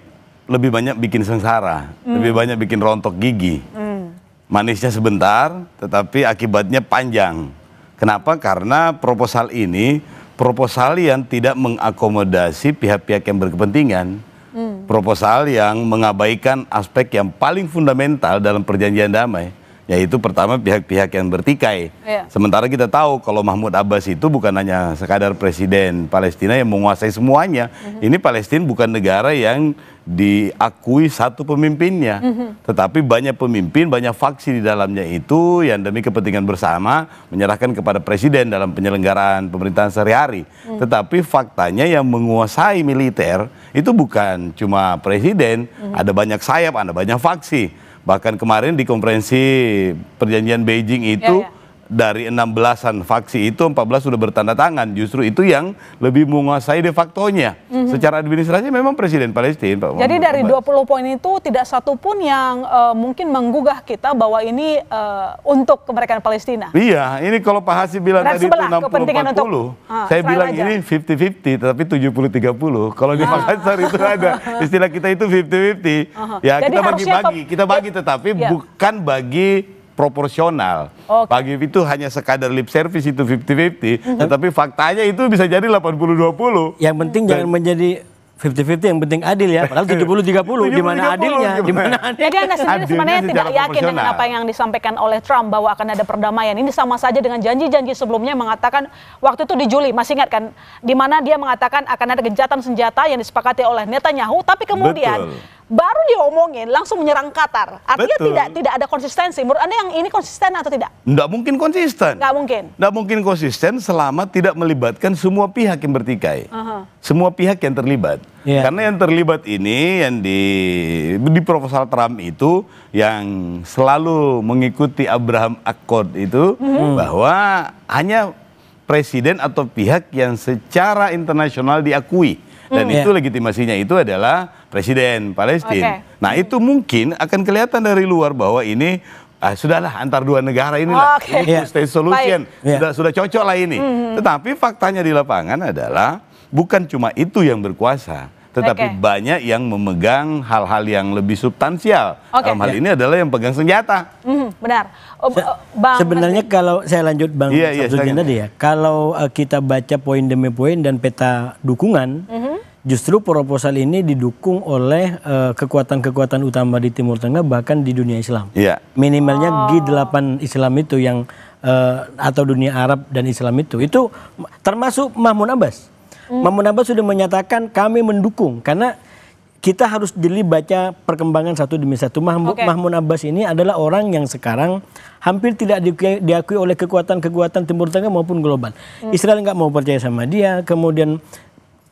lebih banyak bikin sengsara, lebih banyak bikin rontok gigi. Manisnya sebentar, tetapi akibatnya panjang. Kenapa? Karena proposal ini proposal yang tidak mengakomodasi pihak-pihak yang berkepentingan. Proposal yang mengabaikan aspek yang paling fundamental dalam perjanjian damai, yaitu pertama pihak-pihak yang bertikai. Sementara kita tahu kalau Mahmud Abbas itu bukan hanya sekadar presiden Palestina yang menguasai semuanya. Ini Palestina bukan negara yang diakui satu pemimpinnya, tetapi banyak pemimpin, banyak faksi di dalamnya itu yang demi kepentingan bersama menyerahkan kepada presiden dalam penyelenggaraan pemerintahan sehari-hari. Tetapi faktanya yang menguasai militer itu bukan cuma presiden, ada banyak sayap, ada banyak faksi. Bahkan kemarin di konferensi perjanjian Beijing itu dari 16-an faksi itu 14 sudah bertanda tangan. Justru itu yang lebih menguasai de facto-nya. Secara administrasi memang presiden Palestina. Jadi dari 20 poin itu tidak satu pun yang mungkin menggugah kita bahwa ini untuk kemerdekaan Palestina. Iya, ini kalau Pak Hasib bilang tadi itu 60-40, saya bilang aja. Ini 50-50 tapi 70-30. Kalau di Makassar itu ada istilah kita itu 50-50. Ya jadi kita bagi tetapi bukan bagi proporsional. Bagi itu hanya sekadar lip service itu 50-50, tetapi faktanya itu bisa jadi 80-20. Yang penting jangan menjadi 50-50, yang penting adil ya. Padahal 70-30, di mana adilnya? Jadi Anda sendiri sebenarnya tidak yakin dengan apa yang disampaikan oleh Trump bahwa akan ada perdamaian. Ini sama saja dengan janji-janji sebelumnya mengatakan waktu itu di Juli, masih ingat kan? Di mana dia mengatakan akan ada gencatan senjata yang disepakati oleh Netanyahu, tapi kemudian baru diomongin langsung menyerang Qatar. Artinya tidak ada konsistensi. Menurut Anda yang ini konsisten atau tidak? Nggak mungkin konsisten. Nggak mungkin. Nggak mungkin konsisten selama tidak melibatkan semua pihak yang bertikai. Semua pihak yang terlibat. Karena yang terlibat ini yang di proposal Trump itu yang selalu mengikuti Abraham Accord itu bahwa hanya presiden atau pihak yang secara internasional diakui. Dan itu legitimasinya itu adalah Presiden Palestina. Nah itu mungkin akan kelihatan dari luar bahwa ini sudahlah antar dua negara inilah state solution, sudah cocok lah ini. Tetapi faktanya di lapangan adalah bukan cuma itu yang berkuasa, tetapi banyak yang memegang hal-hal yang lebih substansial. Dalam hal ini adalah yang pegang senjata. Benar. Sebenarnya kalau saya lanjut Bang Samsudin tadi ya, kalau kita baca poin demi poin dan peta dukungan, justru proposal ini didukung oleh kekuatan-kekuatan utama di Timur Tengah bahkan di dunia Islam. Minimalnya G8 Islam itu yang atau dunia Arab dan Islam itu termasuk Mahmud Abbas. Mahmud Abbas sudah menyatakan kami mendukung karena kita harus jeli baca perkembangan satu demi satu. Mahmud Abbas ini adalah orang yang sekarang hampir tidak diakui oleh kekuatan-kekuatan Timur Tengah maupun global. Israel nggak mau percaya sama dia, kemudian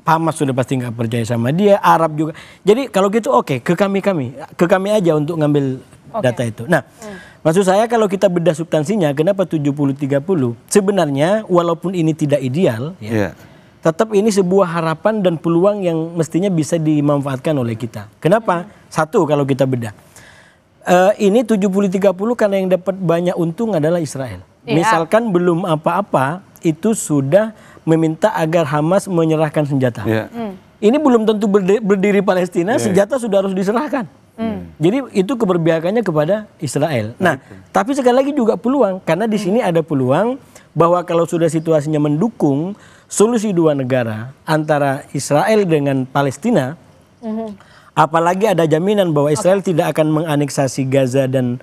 Hamas sudah pasti nggak percaya sama dia, Arab juga. Jadi kalau gitu ke kami aja untuk ngambil data itu. Nah, maksud saya kalau kita bedah substansinya, kenapa 70-30? Sebenarnya walaupun ini tidak ideal, tetap ini sebuah harapan dan peluang yang mestinya bisa dimanfaatkan oleh kita. Kenapa? Satu kalau kita bedah. Ini 70-30 karena yang dapat banyak untung adalah Israel. Misalkan belum apa-apa, itu sudah meminta agar Hamas menyerahkan senjata. Ini belum tentu berdiri Palestina, senjata sudah harus diserahkan. Jadi itu keberpihakannya kepada Israel. Nah, tapi sekali lagi juga peluang, karena di sini ada peluang bahwa kalau sudah situasinya mendukung solusi dua negara antara Israel dengan Palestina, apalagi ada jaminan bahwa Israel tidak akan menganeksasi Gaza dan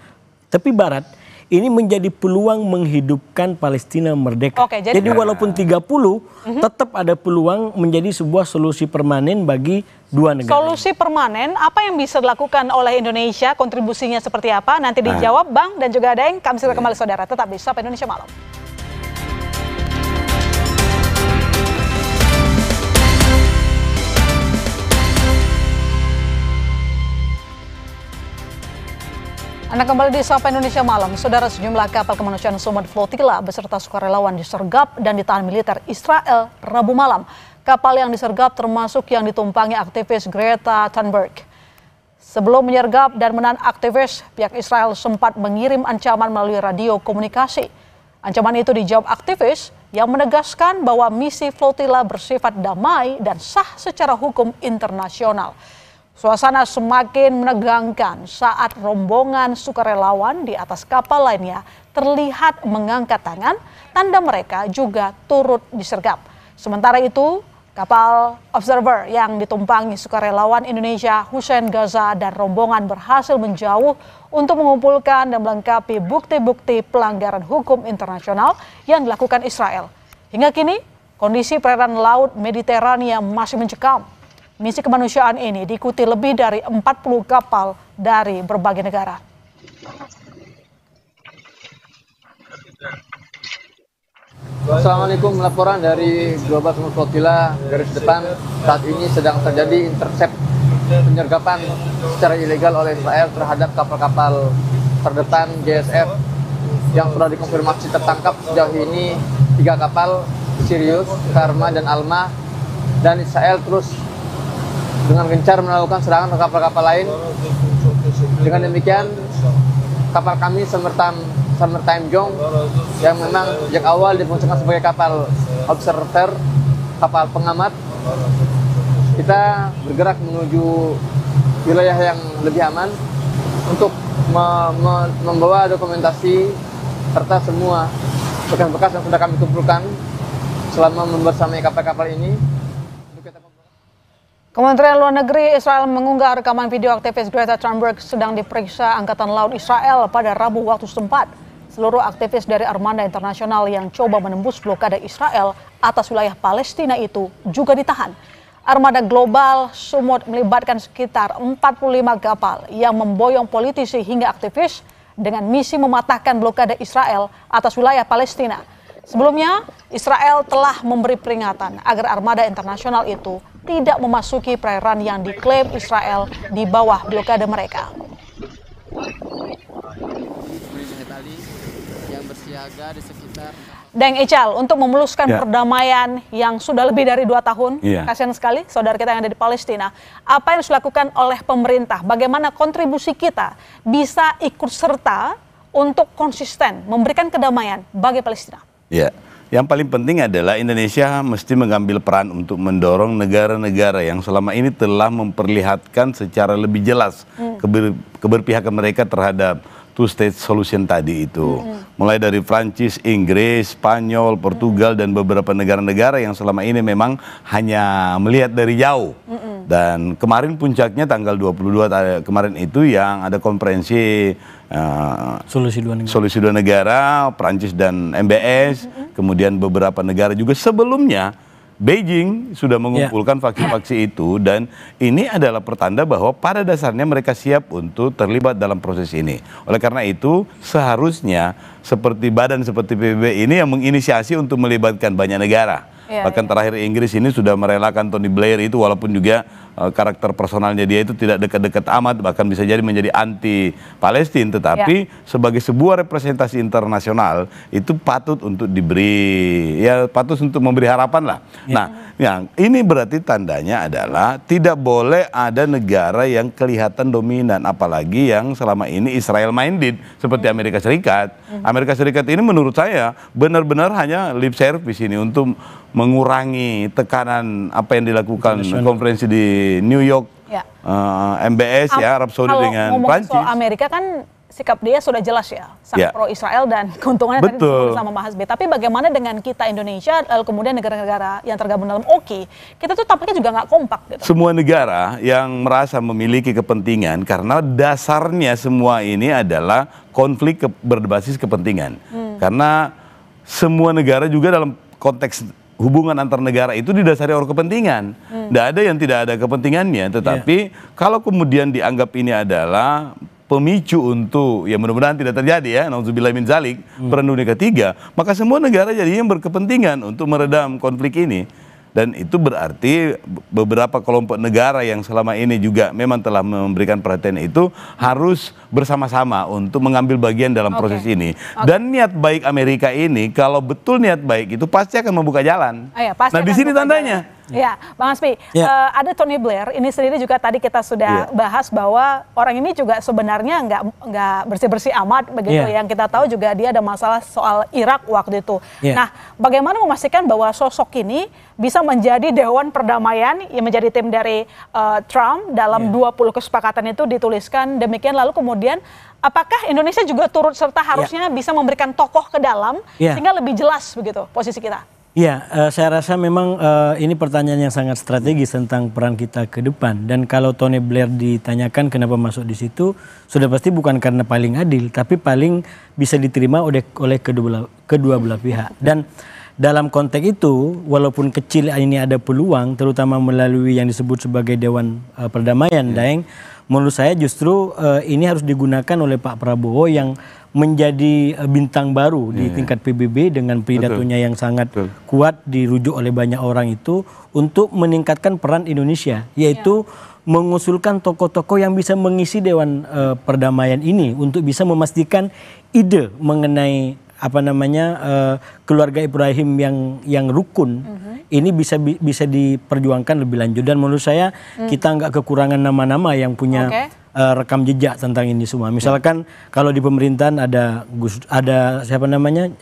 tepi barat, ini menjadi peluang menghidupkan Palestina merdeka. Jadi walaupun 30, tetap ada peluang menjadi sebuah solusi permanen bagi dua negara. Solusi permanen, apa yang bisa dilakukan oleh Indonesia, kontribusinya seperti apa? Nanti dijawab Bang dan juga Daeng. Kami segera kembali saudara, tetap di Sapa Indonesia Malam. Anda kembali di Sapa Indonesia Malam. Saudara, sejumlah kapal kemanusiaan Somad Flotilla beserta sukarelawan disergap dan ditahan militer Israel Rabu malam. Kapal yang disergap termasuk yang ditumpangi aktivis Greta Thunberg. Sebelum menyergap dan menahan aktivis, pihak Israel sempat mengirim ancaman melalui radio komunikasi. Ancaman itu dijawab aktivis yang menegaskan bahwa misi flotilla bersifat damai dan sah secara hukum internasional. Suasana semakin menegangkan saat rombongan sukarelawan di atas kapal lainnya terlihat mengangkat tangan, tanda mereka juga turut disergap. Sementara itu, kapal Observer yang ditumpangi sukarelawan Indonesia Hussein Gaza dan rombongan berhasil menjauh untuk mengumpulkan dan melengkapi bukti-bukti pelanggaran hukum internasional yang dilakukan Israel. Hingga kini, kondisi perairan Laut Mediterania masih mencekam. Misi kemanusiaan ini diikuti lebih dari 40 kapal dari berbagai negara. Assalamualaikum, laporan dari Global Somad Flotilla garis depan. Saat ini sedang terjadi intercept penyergapan secara ilegal oleh Israel terhadap kapal-kapal terdepan JSF yang sudah dikonfirmasi tertangkap sejauh ini 3 kapal, Sirius, Karma, dan Alma, dan Israel terus dengan gencar melakukan serangan ke kapal-kapal lain. Dengan demikian, kapal kami Summertime Jong yang memang sejak awal difungsikan sebagai kapal observer, kapal pengamat, kita bergerak menuju wilayah yang lebih aman untuk membawa dokumentasi serta semua bekas-bekas yang sudah kami kumpulkan selama membersamai kapal-kapal ini. Kementerian Luar Negeri Israel mengunggah rekaman video aktivis Greta Thunberg sedang diperiksa Angkatan Laut Israel pada Rabu waktu setempat. Seluruh aktivis dari Armada Internasional yang coba menembus blokade Israel atas wilayah Palestina itu juga ditahan. Armada global sumut melibatkan sekitar 45 kapal yang memboyong politisi hingga aktivis dengan misi mematahkan blokade Israel atas wilayah Palestina. Sebelumnya, Israel telah memberi peringatan agar armada internasional itu tidak memasuki perairan yang diklaim Israel di bawah blokade mereka. Yang bersiaga di sekitar Deng Ical, untuk memuluskan perdamaian yang sudah lebih dari 2 tahun, kasihan sekali saudara kita yang ada di Palestina, apa yang harus dilakukan oleh pemerintah? Bagaimana kontribusi kita bisa ikut serta untuk konsisten memberikan kedamaian bagi Palestina? Ya, yang paling penting adalah Indonesia mesti mengambil peran untuk mendorong negara-negara yang selama ini telah memperlihatkan secara lebih jelas keberpihakan mereka terhadap two-state solution tadi itu. Mulai dari Prancis, Inggris, Spanyol, Portugal, dan beberapa negara-negara yang selama ini memang hanya melihat dari jauh. Dan kemarin puncaknya tanggal 22 kemarin itu yang ada konferensi solusi dua negara, Prancis dan MBS, kemudian beberapa negara juga sebelumnya. Beijing sudah mengumpulkan faksi-faksi itu, dan ini adalah pertanda bahwa pada dasarnya mereka siap untuk terlibat dalam proses ini. Oleh karena itu seharusnya seperti badan seperti PBB ini yang menginisiasi untuk melibatkan banyak negara. Bahkan terakhir Inggris ini sudah merelakan Tony Blair itu, walaupun juga karakter personalnya dia itu tidak dekat-dekat amat, bahkan bisa jadi menjadi anti Palestina, tetapi sebagai sebuah representasi internasional itu patut untuk diberi, patut untuk memberi harapan lah. Nah, yang ini berarti tandanya adalah tidak boleh ada negara yang kelihatan dominan, apalagi yang selama ini Israel minded seperti Amerika Serikat. Amerika Serikat ini menurut saya benar-benar hanya lip service ini untuk mengurangi tekanan apa yang dilakukan konferensi di New York, MBS Arab Saudi dengan Prancis. Soal Amerika kan sikap dia sudah jelas ya, sangat pro Israel dan keuntungannya tadi bersama Mas B. Tapi bagaimana dengan kita Indonesia, lalu kemudian negara-negara yang tergabung dalam OKI, kita tuh tampaknya juga nggak kompak gitu. Semua negara yang merasa memiliki kepentingan, karena dasarnya semua ini adalah konflik berbasis kepentingan. Karena semua negara juga dalam konteks hubungan antar negara itu didasari oleh kepentingan. Tidak ada yang tidak ada kepentingannya, tetapi kalau kemudian dianggap ini adalah pemicu untuk, ya mudah-mudahan tidak terjadi ya, nauzubillah min zalik, perang dunia ketiga, maka semua negara jadinya berkepentingan untuk meredam konflik ini. Dan itu berarti beberapa kelompok negara yang selama ini juga memang telah memberikan perhatian itu harus bersama-sama untuk mengambil bagian dalam proses ini. Dan niat baik Amerika ini, kalau betul niat baik itu pasti akan membuka jalan. Nah di sini tandanya. Ya, Bang Hasbi, ada Tony Blair, ini sendiri juga tadi kita sudah bahas bahwa orang ini juga sebenarnya nggak bersih-bersih amat begitu. Yang kita tahu juga dia ada masalah soal Irak waktu itu. Nah, bagaimana memastikan bahwa sosok ini bisa menjadi Dewan Perdamaian yang menjadi tim dari Trump dalam 20 kesepakatan itu dituliskan demikian, lalu kemudian apakah Indonesia juga turut serta harusnya bisa memberikan tokoh ke dalam sehingga lebih jelas begitu posisi kita? Ya, saya rasa memang ini pertanyaan yang sangat strategis tentang peran kita ke depan. Dan kalau Tony Blair ditanyakan kenapa masuk di situ, sudah pasti bukan karena paling adil, tapi paling bisa diterima oleh kedua belah pihak. Dan dalam konteks itu, walaupun kecil ini ada peluang, terutama melalui yang disebut sebagai Dewan Perdamaian, Daeng, menurut saya justru ini harus digunakan oleh Pak Prabowo yang menjadi bintang baru di tingkat PBB dengan pidatonya yang sangat kuat dirujuk oleh banyak orang itu untuk meningkatkan peran Indonesia, yaitu mengusulkan tokoh-tokoh yang bisa mengisi Dewan Perdamaian ini untuk bisa memastikan ide mengenai keluarga Ibrahim yang rukun ini bisa diperjuangkan lebih lanjut. Dan menurut saya kita nggak kekurangan nama-nama yang punya rekam jejak tentang ini semua. Misalkan kalau di pemerintahan ada siapa namanya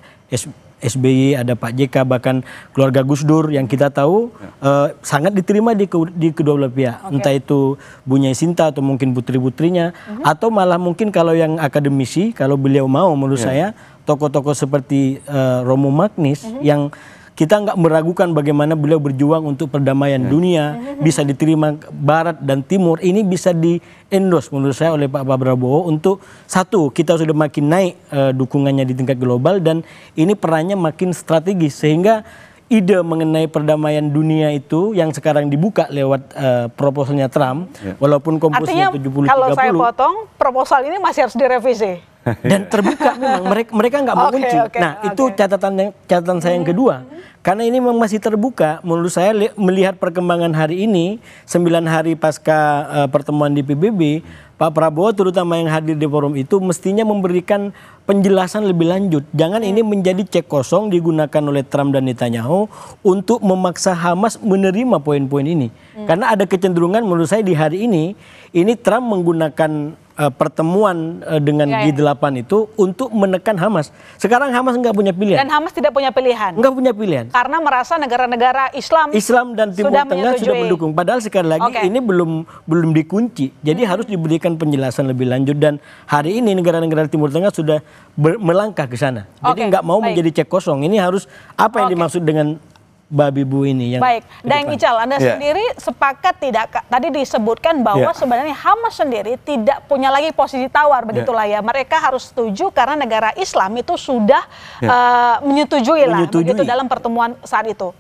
SBY, ada Pak JK, bahkan keluarga Gus Dur yang kita tahu sangat diterima di kedua belah pihak. Entah itu Bu Nyai Sinta atau mungkin putri-putrinya, atau malah mungkin kalau yang akademisi, kalau beliau mau, menurut saya tokoh-tokoh seperti Romo Magnis yang kita nggak meragukan bagaimana beliau berjuang untuk perdamaian dunia, bisa diterima Barat dan Timur, ini bisa di-endorse menurut saya oleh Pak Prabowo untuk satu, kita sudah makin naik dukungannya di tingkat global dan ini perannya makin strategis sehingga ide mengenai perdamaian dunia itu yang sekarang dibuka lewat proposalnya Trump, walaupun komposisinya 70-30. Kalau saya potong, proposal ini masih harus direvisi. Dan terbuka memang, mereka nggak mau kunci. Itu catatan saya yang kedua. Karena ini memang masih terbuka, menurut saya melihat perkembangan hari ini, 9 hari pasca pertemuan di PBB, Pak Prabowo terutama yang hadir di forum itu mestinya memberikan penjelasan lebih lanjut. Jangan ini menjadi cek kosong digunakan oleh Trump dan Netanyahu untuk memaksa Hamas menerima poin-poin ini. Karena ada kecenderungan menurut saya di hari ini Trump menggunakan pertemuan dengan G8 itu untuk menekan Hamas. Sekarang Hamas nggak punya pilihan. Dan Hamas tidak punya pilihan. Nggak punya pilihan. Karena merasa negara-negara Islam dan Timur Tengah sudah mendukung. Padahal sekali lagi ini belum dikunci. Jadi harus diberikan penjelasan lebih lanjut. Dan hari ini negara-negara Timur Tengah sudah melangkah ke sana. Jadi nggak mau menjadi cek kosong. Ini harus apa yang dimaksud dengan babi bu ini yang baik. Dan Ical, Anda sendiri sepakat tidak? Tadi disebutkan bahwa sebenarnya Hamas sendiri tidak punya lagi posisi tawar, begitulah ya. Mereka harus setuju karena negara Islam itu sudah menyetujui lah begitu dalam pertemuan saat itu.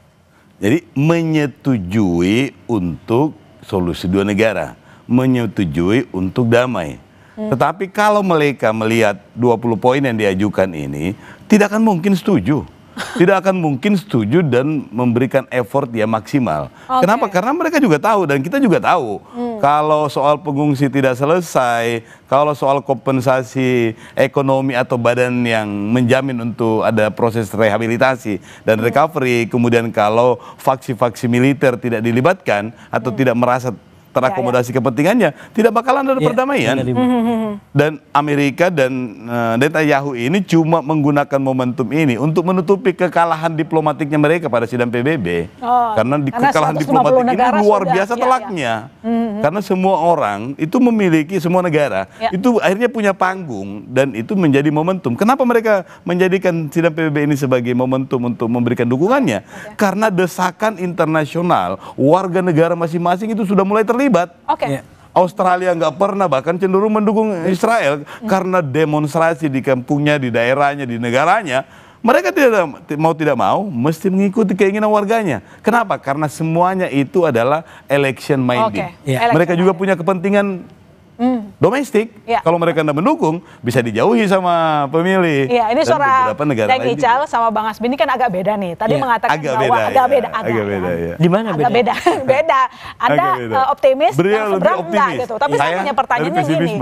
Jadi menyetujui untuk solusi dua negara, menyetujui untuk damai. Tetapi kalau mereka melihat 20 poin yang diajukan ini, tidak akan mungkin setuju. Tidak akan mungkin setuju dan memberikan effort yang maksimal. Kenapa? Karena mereka juga tahu dan kita juga tahu kalau soal pengungsi tidak selesai, kalau soal kompensasi ekonomi atau badan yang menjamin untuk ada proses rehabilitasi dan recovery, kemudian kalau faksi-faksi militer tidak dilibatkan atau tidak merasa terakomodasi kepentingannya, tidak bakalan ada perdamaian. Dan Amerika dan Netanyahu ini cuma menggunakan momentum ini untuk menutupi kekalahan diplomatiknya mereka pada sidang PBB. Karena kekalahan diplomatik ini luar biasa telaknya. Karena semua orang itu memiliki, semua negara itu akhirnya punya panggung dan itu menjadi momentum. Kenapa mereka menjadikan sidang PBB ini sebagai momentum untuk memberikan dukungannya? Karena desakan internasional warga negara masing-masing itu sudah mulai terlibat. Australia nggak pernah bahkan cenderung mendukung Israel karena demonstrasi di kampungnya, di daerahnya, di negaranya. Mereka tidak mau mesti mengikuti keinginan warganya. Kenapa? Karena semuanya itu adalah election minded. Mereka juga punya kepentingan domestik. Kalau mereka tidak mendukung, bisa dijauhi sama pemilih. Iya, ini suara Deng Ical sama Bang Hasbi ini kan agak beda nih. Tadi mengatakan bahwa agak beda. Di mana beda? Beda. Anda optimis, yang seberang enggak gitu. Tapi saya punya pertanyaannya gini.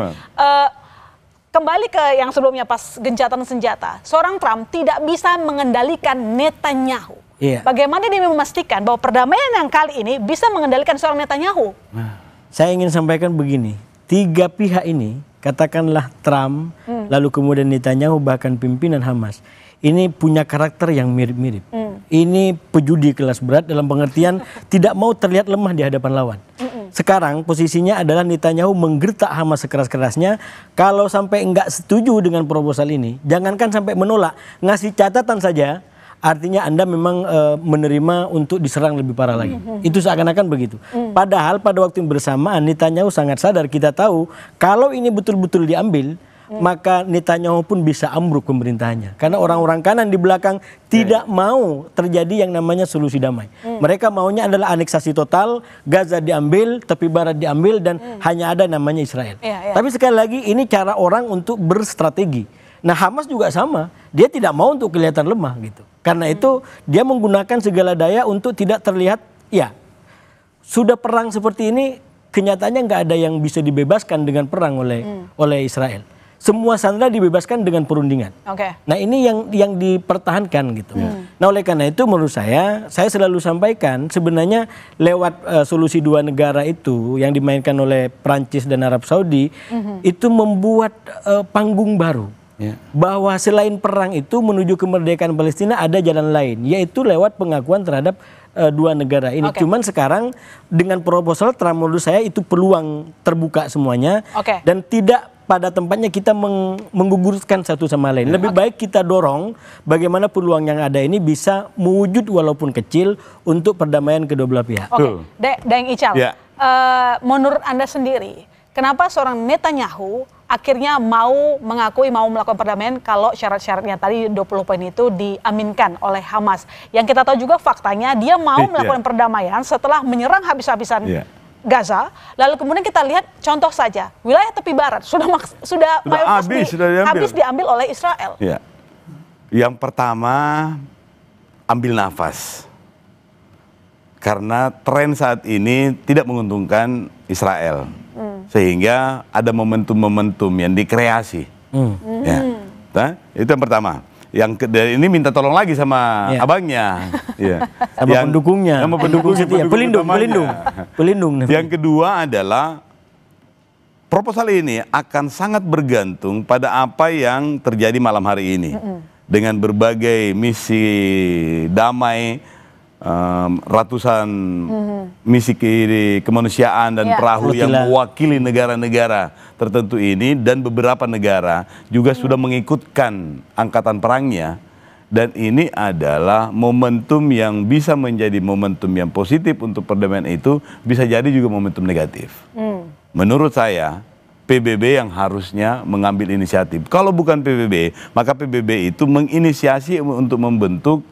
Kembali ke yang sebelumnya pas gencatan senjata, seorang Trump tidak bisa mengendalikan Netanyahu. Bagaimana dia memastikan bahwa perdamaian yang kali ini bisa mengendalikan seorang Netanyahu? Saya ingin sampaikan begini. 3 pihak ini, katakanlah Trump, lalu kemudian Netanyahu, bahkan pimpinan Hamas, ini punya karakter yang mirip-mirip. Ini pejudi kelas berat dalam pengertian tidak mau terlihat lemah di hadapan lawan. Sekarang posisinya adalah Netanyahu menggertak Hamas sekeras-kerasnya. Kalau sampai enggak setuju dengan proposal ini, jangankan sampai menolak, ngasih catatan saja, artinya Anda memang menerima untuk diserang lebih parah lagi. Itu seakan-akan begitu. Padahal pada waktu yang bersamaan Netanyahu sangat sadar, kita tahu kalau ini betul-betul diambil, maka Netanyahu pun bisa ambruk pemerintahannya. Karena orang-orang kanan di belakang tidak mau terjadi yang namanya solusi damai. Mereka maunya adalah aneksasi total, Gaza diambil, tepi barat diambil, dan hanya ada namanya Israel. Tapi sekali lagi ini cara orang untuk berstrategi. Nah Hamas juga sama, dia tidak mau untuk kelihatan lemah gitu. Karena itu dia menggunakan segala daya untuk tidak terlihat, sudah perang seperti ini, kenyataannya nggak ada yang bisa dibebaskan dengan perang oleh Israel. Semua sandera dibebaskan dengan perundingan. Nah ini yang dipertahankan gitu. Nah oleh karena itu menurut saya selalu sampaikan sebenarnya lewat solusi 2 negara itu yang dimainkan oleh Prancis dan Arab Saudi, itu membuat panggung baru. Bahwa selain perang itu menuju kemerdekaan Palestina ada jalan lain, yaitu lewat pengakuan terhadap 2 negara ini. Cuman sekarang dengan proposal Trump menurut saya itu peluang terbuka semuanya dan tidak pada tempatnya kita menggugurkan satu sama lain. Lebih baik kita dorong bagaimana peluang yang ada ini bisa mewujud walaupun kecil untuk perdamaian kedua belah pihak. Deng Ical, menurut Anda sendiri, kenapa seorang Netanyahu akhirnya mau melakukan perdamaian kalau syarat-syaratnya tadi 20 poin itu diaminkan oleh Hamas. Yang kita tahu juga faktanya dia mau melakukan perdamaian setelah menyerang habis-habisan Gaza. Lalu kemudian kita lihat contoh saja wilayah tepi barat sudah habis diambil oleh Israel. Ya. Yang pertama ambil nafas. Karena tren saat ini tidak menguntungkan Israel. Sehingga ada momentum-momentum yang dikreasi. Ya. Nah, itu yang pertama. Yang ini minta tolong lagi sama abangnya. Ya. Sama pendukungnya. Sama pendukungnya. Pelindung. Yang kedua adalah proposal ini akan sangat bergantung pada apa yang terjadi malam hari ini. Dengan berbagai misi damai, ratusan misi kemanusiaan dan perahu yang mewakili negara-negara tertentu ini, dan beberapa negara juga sudah mengikutkan angkatan perangnya, dan ini adalah momentum yang bisa menjadi momentum yang positif untuk perdamaian itu, bisa jadi juga momentum negatif. Menurut saya PBB yang harusnya mengambil inisiatif. Kalau bukan PBB, maka PBB itu menginisiasi untuk membentuk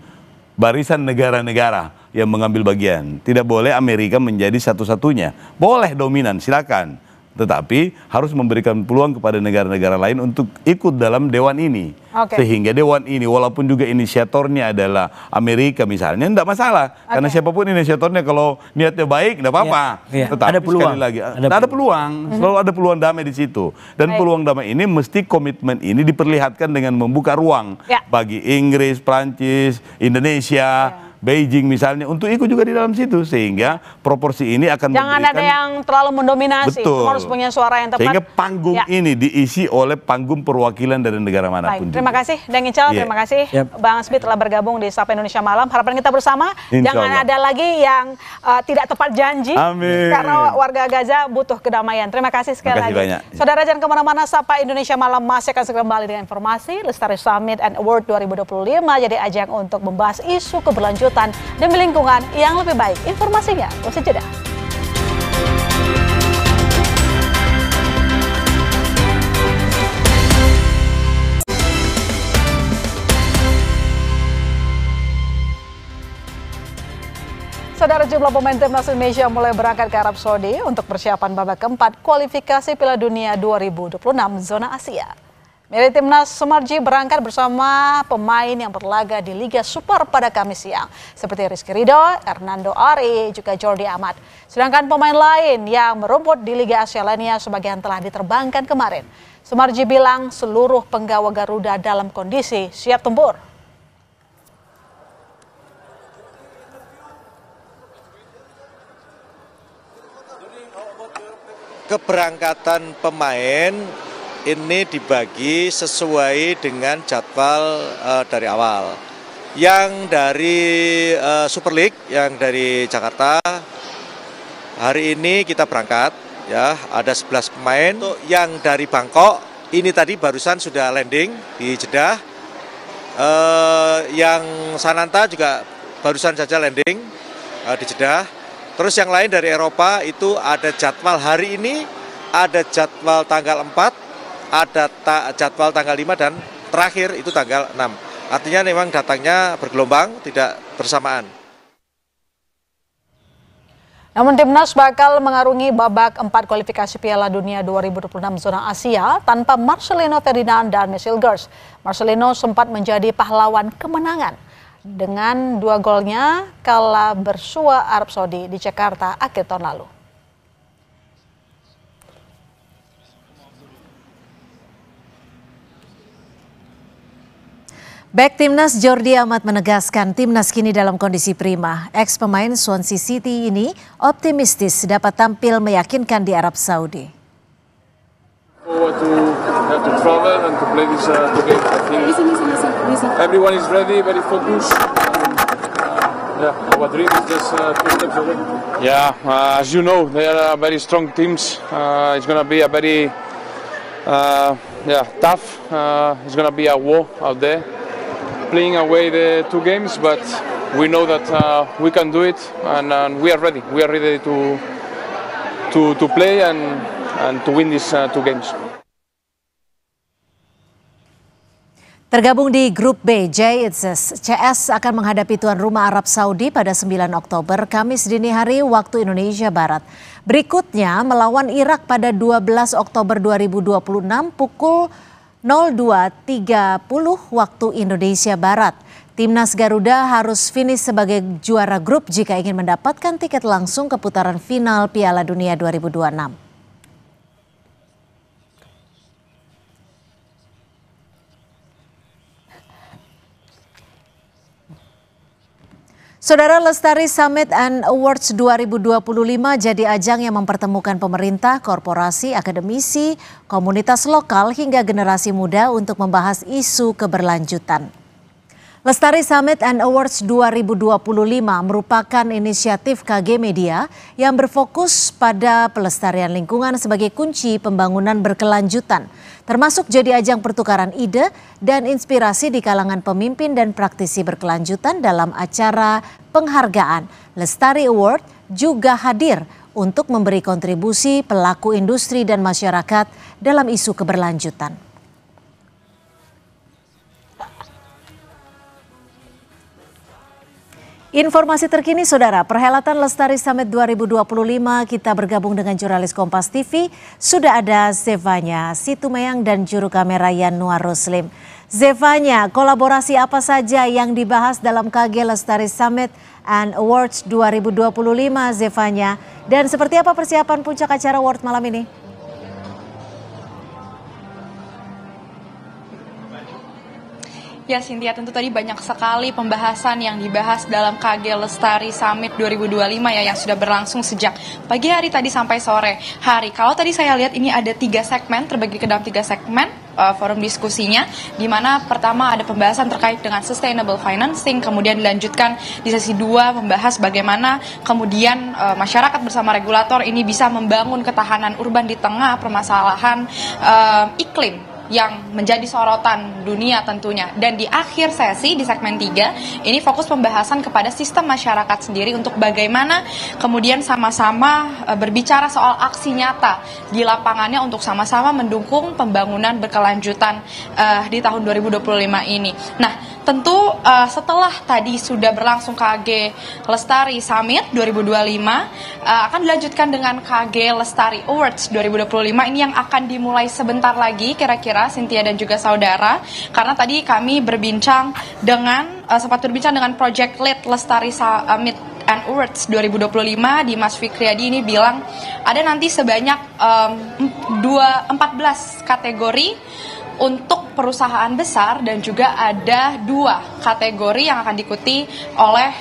barisan negara-negara yang mengambil bagian. Tidak boleh Amerika menjadi satu-satunya. Boleh dominan, silakan. Tetapi harus memberikan peluang kepada negara-negara lain untuk ikut dalam dewan ini. Sehingga dewan ini walaupun juga inisiatornya adalah Amerika misalnya, tidak masalah. Karena siapapun inisiatornya kalau niatnya baik, tidak apa-apa. Tetapi ada peluang. Sekali lagi, ada peluang. Selalu ada peluang damai di situ. Dan peluang damai ini mesti komitmen ini diperlihatkan dengan membuka ruang bagi Inggris, Prancis, Indonesia, Beijing misalnya untuk ikut juga di dalam situ, sehingga proporsi ini akan jangan ada yang terlalu mendominasi. Semua harus punya suara yang tepat. Sehingga panggung ini diisi oleh panggung perwakilan dari negara manapun. Terima kasih Dang Ical, terima kasih Bang Smith telah bergabung di Sapa Indonesia Malam. Harapan kita bersama jangan ada lagi yang tidak tepat janji. Karena warga Gaza butuh kedamaian. Terima kasih sekali lagi. Banyak. Saudara jangan kemana-mana, Sapa Indonesia Malam masih akan segera kembali dengan informasi. Lestari Summit and Award 2025 jadi ajang untuk membahas isu keberlanjutan demi lingkungan yang lebih baik. Informasinya usai jeda. Saudara, jumlah pemain timnas Indonesia mulai berangkat ke Arab Saudi untuk persiapan babak keempat kualifikasi Piala Dunia 2026 zona Asia. Milik timnas Sumarji berangkat bersama pemain yang berlaga di Liga Super pada Kamis siang, seperti Rizky Ridho, Hernando Ari, juga Jordi Amat. Sedangkan pemain lain yang merumput di Liga Asia lainnya sebagian telah diterbangkan kemarin. Sumarji bilang seluruh penggawa Garuda dalam kondisi siap tempur. Keberangkatan pemain ini dibagi sesuai dengan jadwal dari awal. Yang dari Super League, yang dari Jakarta, hari ini kita berangkat, ya ada 11 pemain. Untuk yang dari Bangkok, ini tadi barusan sudah landing di Jeddah. Yang Sananta juga barusan saja landing di Jeddah. Terus yang lain dari Eropa itu ada jadwal hari ini, ada jadwal tanggal 4, ada jadwal tanggal 5, dan terakhir itu tanggal 6. Artinya memang datangnya bergelombang, tidak bersamaan. Namun timnas bakal mengarungi babak 4 kualifikasi Piala Dunia 2026 zona Asia tanpa Marcelino Ferdinand dan Michel Gers. Marcelino sempat menjadi pahlawan kemenangan dengan 2 golnya kala bersua Arab Saudi di Jakarta akhir tahun lalu. Bek timnas Jordi Amat menegaskan timnas kini dalam kondisi prima. Ex pemain Swansea City ini optimistis dapat tampil meyakinkan di Arab Saudi. To travel and to play this game. I think everyone is ready, very focused. Our dream is just 2 steps away. As you know, they are very strong teams. It's gonna be a very tough. It's gonna be a war out there. Playing away the 2 games, but we know that we can do it, and we are ready. We are ready to play and to win these 2 games. Tergabung di grup B, CS akan menghadapi tuan rumah Arab Saudi pada 9 Oktober, Kamis dini hari waktu Indonesia Barat. Berikutnya melawan Irak pada 12 Oktober 2026 pukul 02.30 waktu Indonesia Barat. Timnas Garuda harus finish sebagai juara grup jika ingin mendapatkan tiket langsung ke putaran final Piala Dunia 2026. Saudara, Lestari Summit and Awards 2025 jadi ajang yang mempertemukan pemerintah, korporasi, akademisi, komunitas lokal hingga generasi muda untuk membahas isu keberlanjutan. Lestari Summit and Awards 2025 merupakan inisiatif KG Media yang berfokus pada pelestarian lingkungan sebagai kunci pembangunan berkelanjutan, termasuk jadi ajang pertukaran ide dan inspirasi di kalangan pemimpin dan praktisi berkelanjutan. Dalam acara penghargaan, Lestari Award juga hadir untuk memberi kontribusi pelaku industri dan masyarakat dalam isu keberlanjutan. Informasi terkini, Saudara, perhelatan Lestari Summit 2025, kita bergabung dengan jurnalis Kompas TV. Sudah ada Zevanya Situmeyang dan juru kamera Yanuar Ruslim. Zevanya, kolaborasi apa saja yang dibahas dalam KG Lestari Summit and Awards 2025, Zevanya? Dan seperti apa persiapan puncak acara award malam ini? Ya Cynthia, tentu tadi banyak sekali pembahasan yang dibahas dalam KG Lestari Summit 2025 ya, yang sudah berlangsung sejak pagi hari tadi sampai sore hari. Kalau tadi saya lihat ini ada 3 segmen, terbagi ke dalam 3 segmen forum diskusinya, di mana pertama ada pembahasan terkait dengan sustainable financing, kemudian dilanjutkan di sesi 2 membahas bagaimana kemudian masyarakat bersama regulator ini bisa membangun ketahanan urban di tengah permasalahan iklim yang menjadi sorotan dunia tentunya. Dan di akhir sesi di segmen 3 ini fokus pembahasan kepada sistem masyarakat sendiri untuk bagaimana kemudian sama-sama berbicara soal aksi nyata di lapangannya untuk sama-sama mendukung pembangunan berkelanjutan di tahun 2025 ini. Nah, tentu setelah tadi sudah berlangsung KG Lestari Summit 2025, akan dilanjutkan dengan KG Lestari Awards 2025 ini yang akan dimulai sebentar lagi kira-kira Cynthia dan juga saudara, karena tadi kami berbincang dengan sempat berbincang dengan Project Lead Lestari Summit and Awards 2025 di Mas Fikriadi. Ini bilang ada nanti sebanyak 14 kategori untuk perusahaan besar dan juga ada 2 kategori yang akan diikuti oleh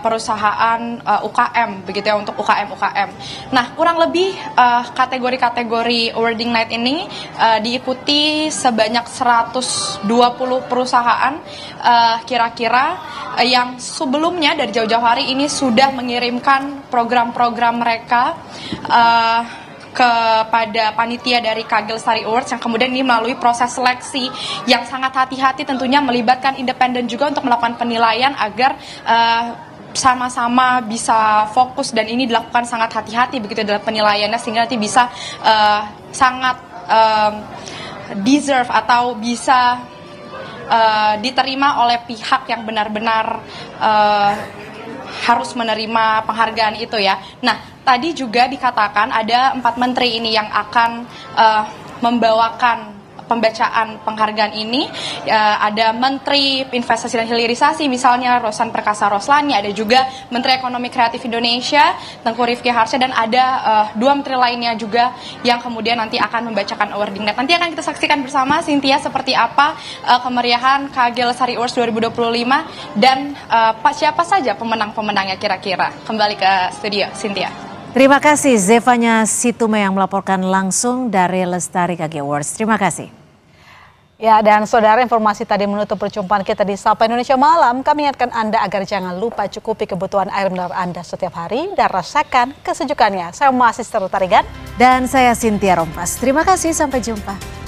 perusahaan UKM, begitu ya, untuk UKM. Nah, kurang lebih kategori-kategori awarding night ini diikuti sebanyak 120 perusahaan kira-kira yang sebelumnya dari jauh-jauh hari ini sudah mengirimkan program-program mereka kepada panitia dari KG Lestari Awards, yang kemudian ini melalui proses seleksi yang sangat hati-hati, tentunya melibatkan independen juga untuk melakukan penilaian agar sama-sama bisa fokus, dan ini dilakukan sangat hati-hati begitu dalam penilaiannya, sehingga nanti bisa sangat deserve atau bisa diterima oleh pihak yang benar-benar harus menerima penghargaan itu ya. Nah, tadi juga dikatakan ada 4 menteri ini yang akan membawakan pembacaan penghargaan ini. Ada Menteri Investasi dan Hilirisasi misalnya Rosan Perkasa Roslani, ada juga Menteri Ekonomi Kreatif Indonesia Tengku Rifki Harsha, dan ada 2 menteri lainnya juga yang kemudian nanti akan membacakan awarding night. Nanti akan kita saksikan bersama, Cynthia, seperti apa kemeriahan KG Lestari Awards 2025 dan siapa saja pemenang-pemenangnya kira-kira. Kembali ke studio, Cynthia. Terima kasih Zevanya Situmeyang melaporkan langsung dari Lestari KG Awards. Terima kasih. Ya, dan saudara, informasi tadi menutup perjumpaan kita di Sapa Indonesia Malam. Kami ingatkan Anda agar jangan lupa cukupi kebutuhan air mineral Anda setiap hari dan rasakan kesejukannya. Saya Mahasiswa Tarigan. Dan saya Cynthia Rompas. Terima kasih, sampai jumpa.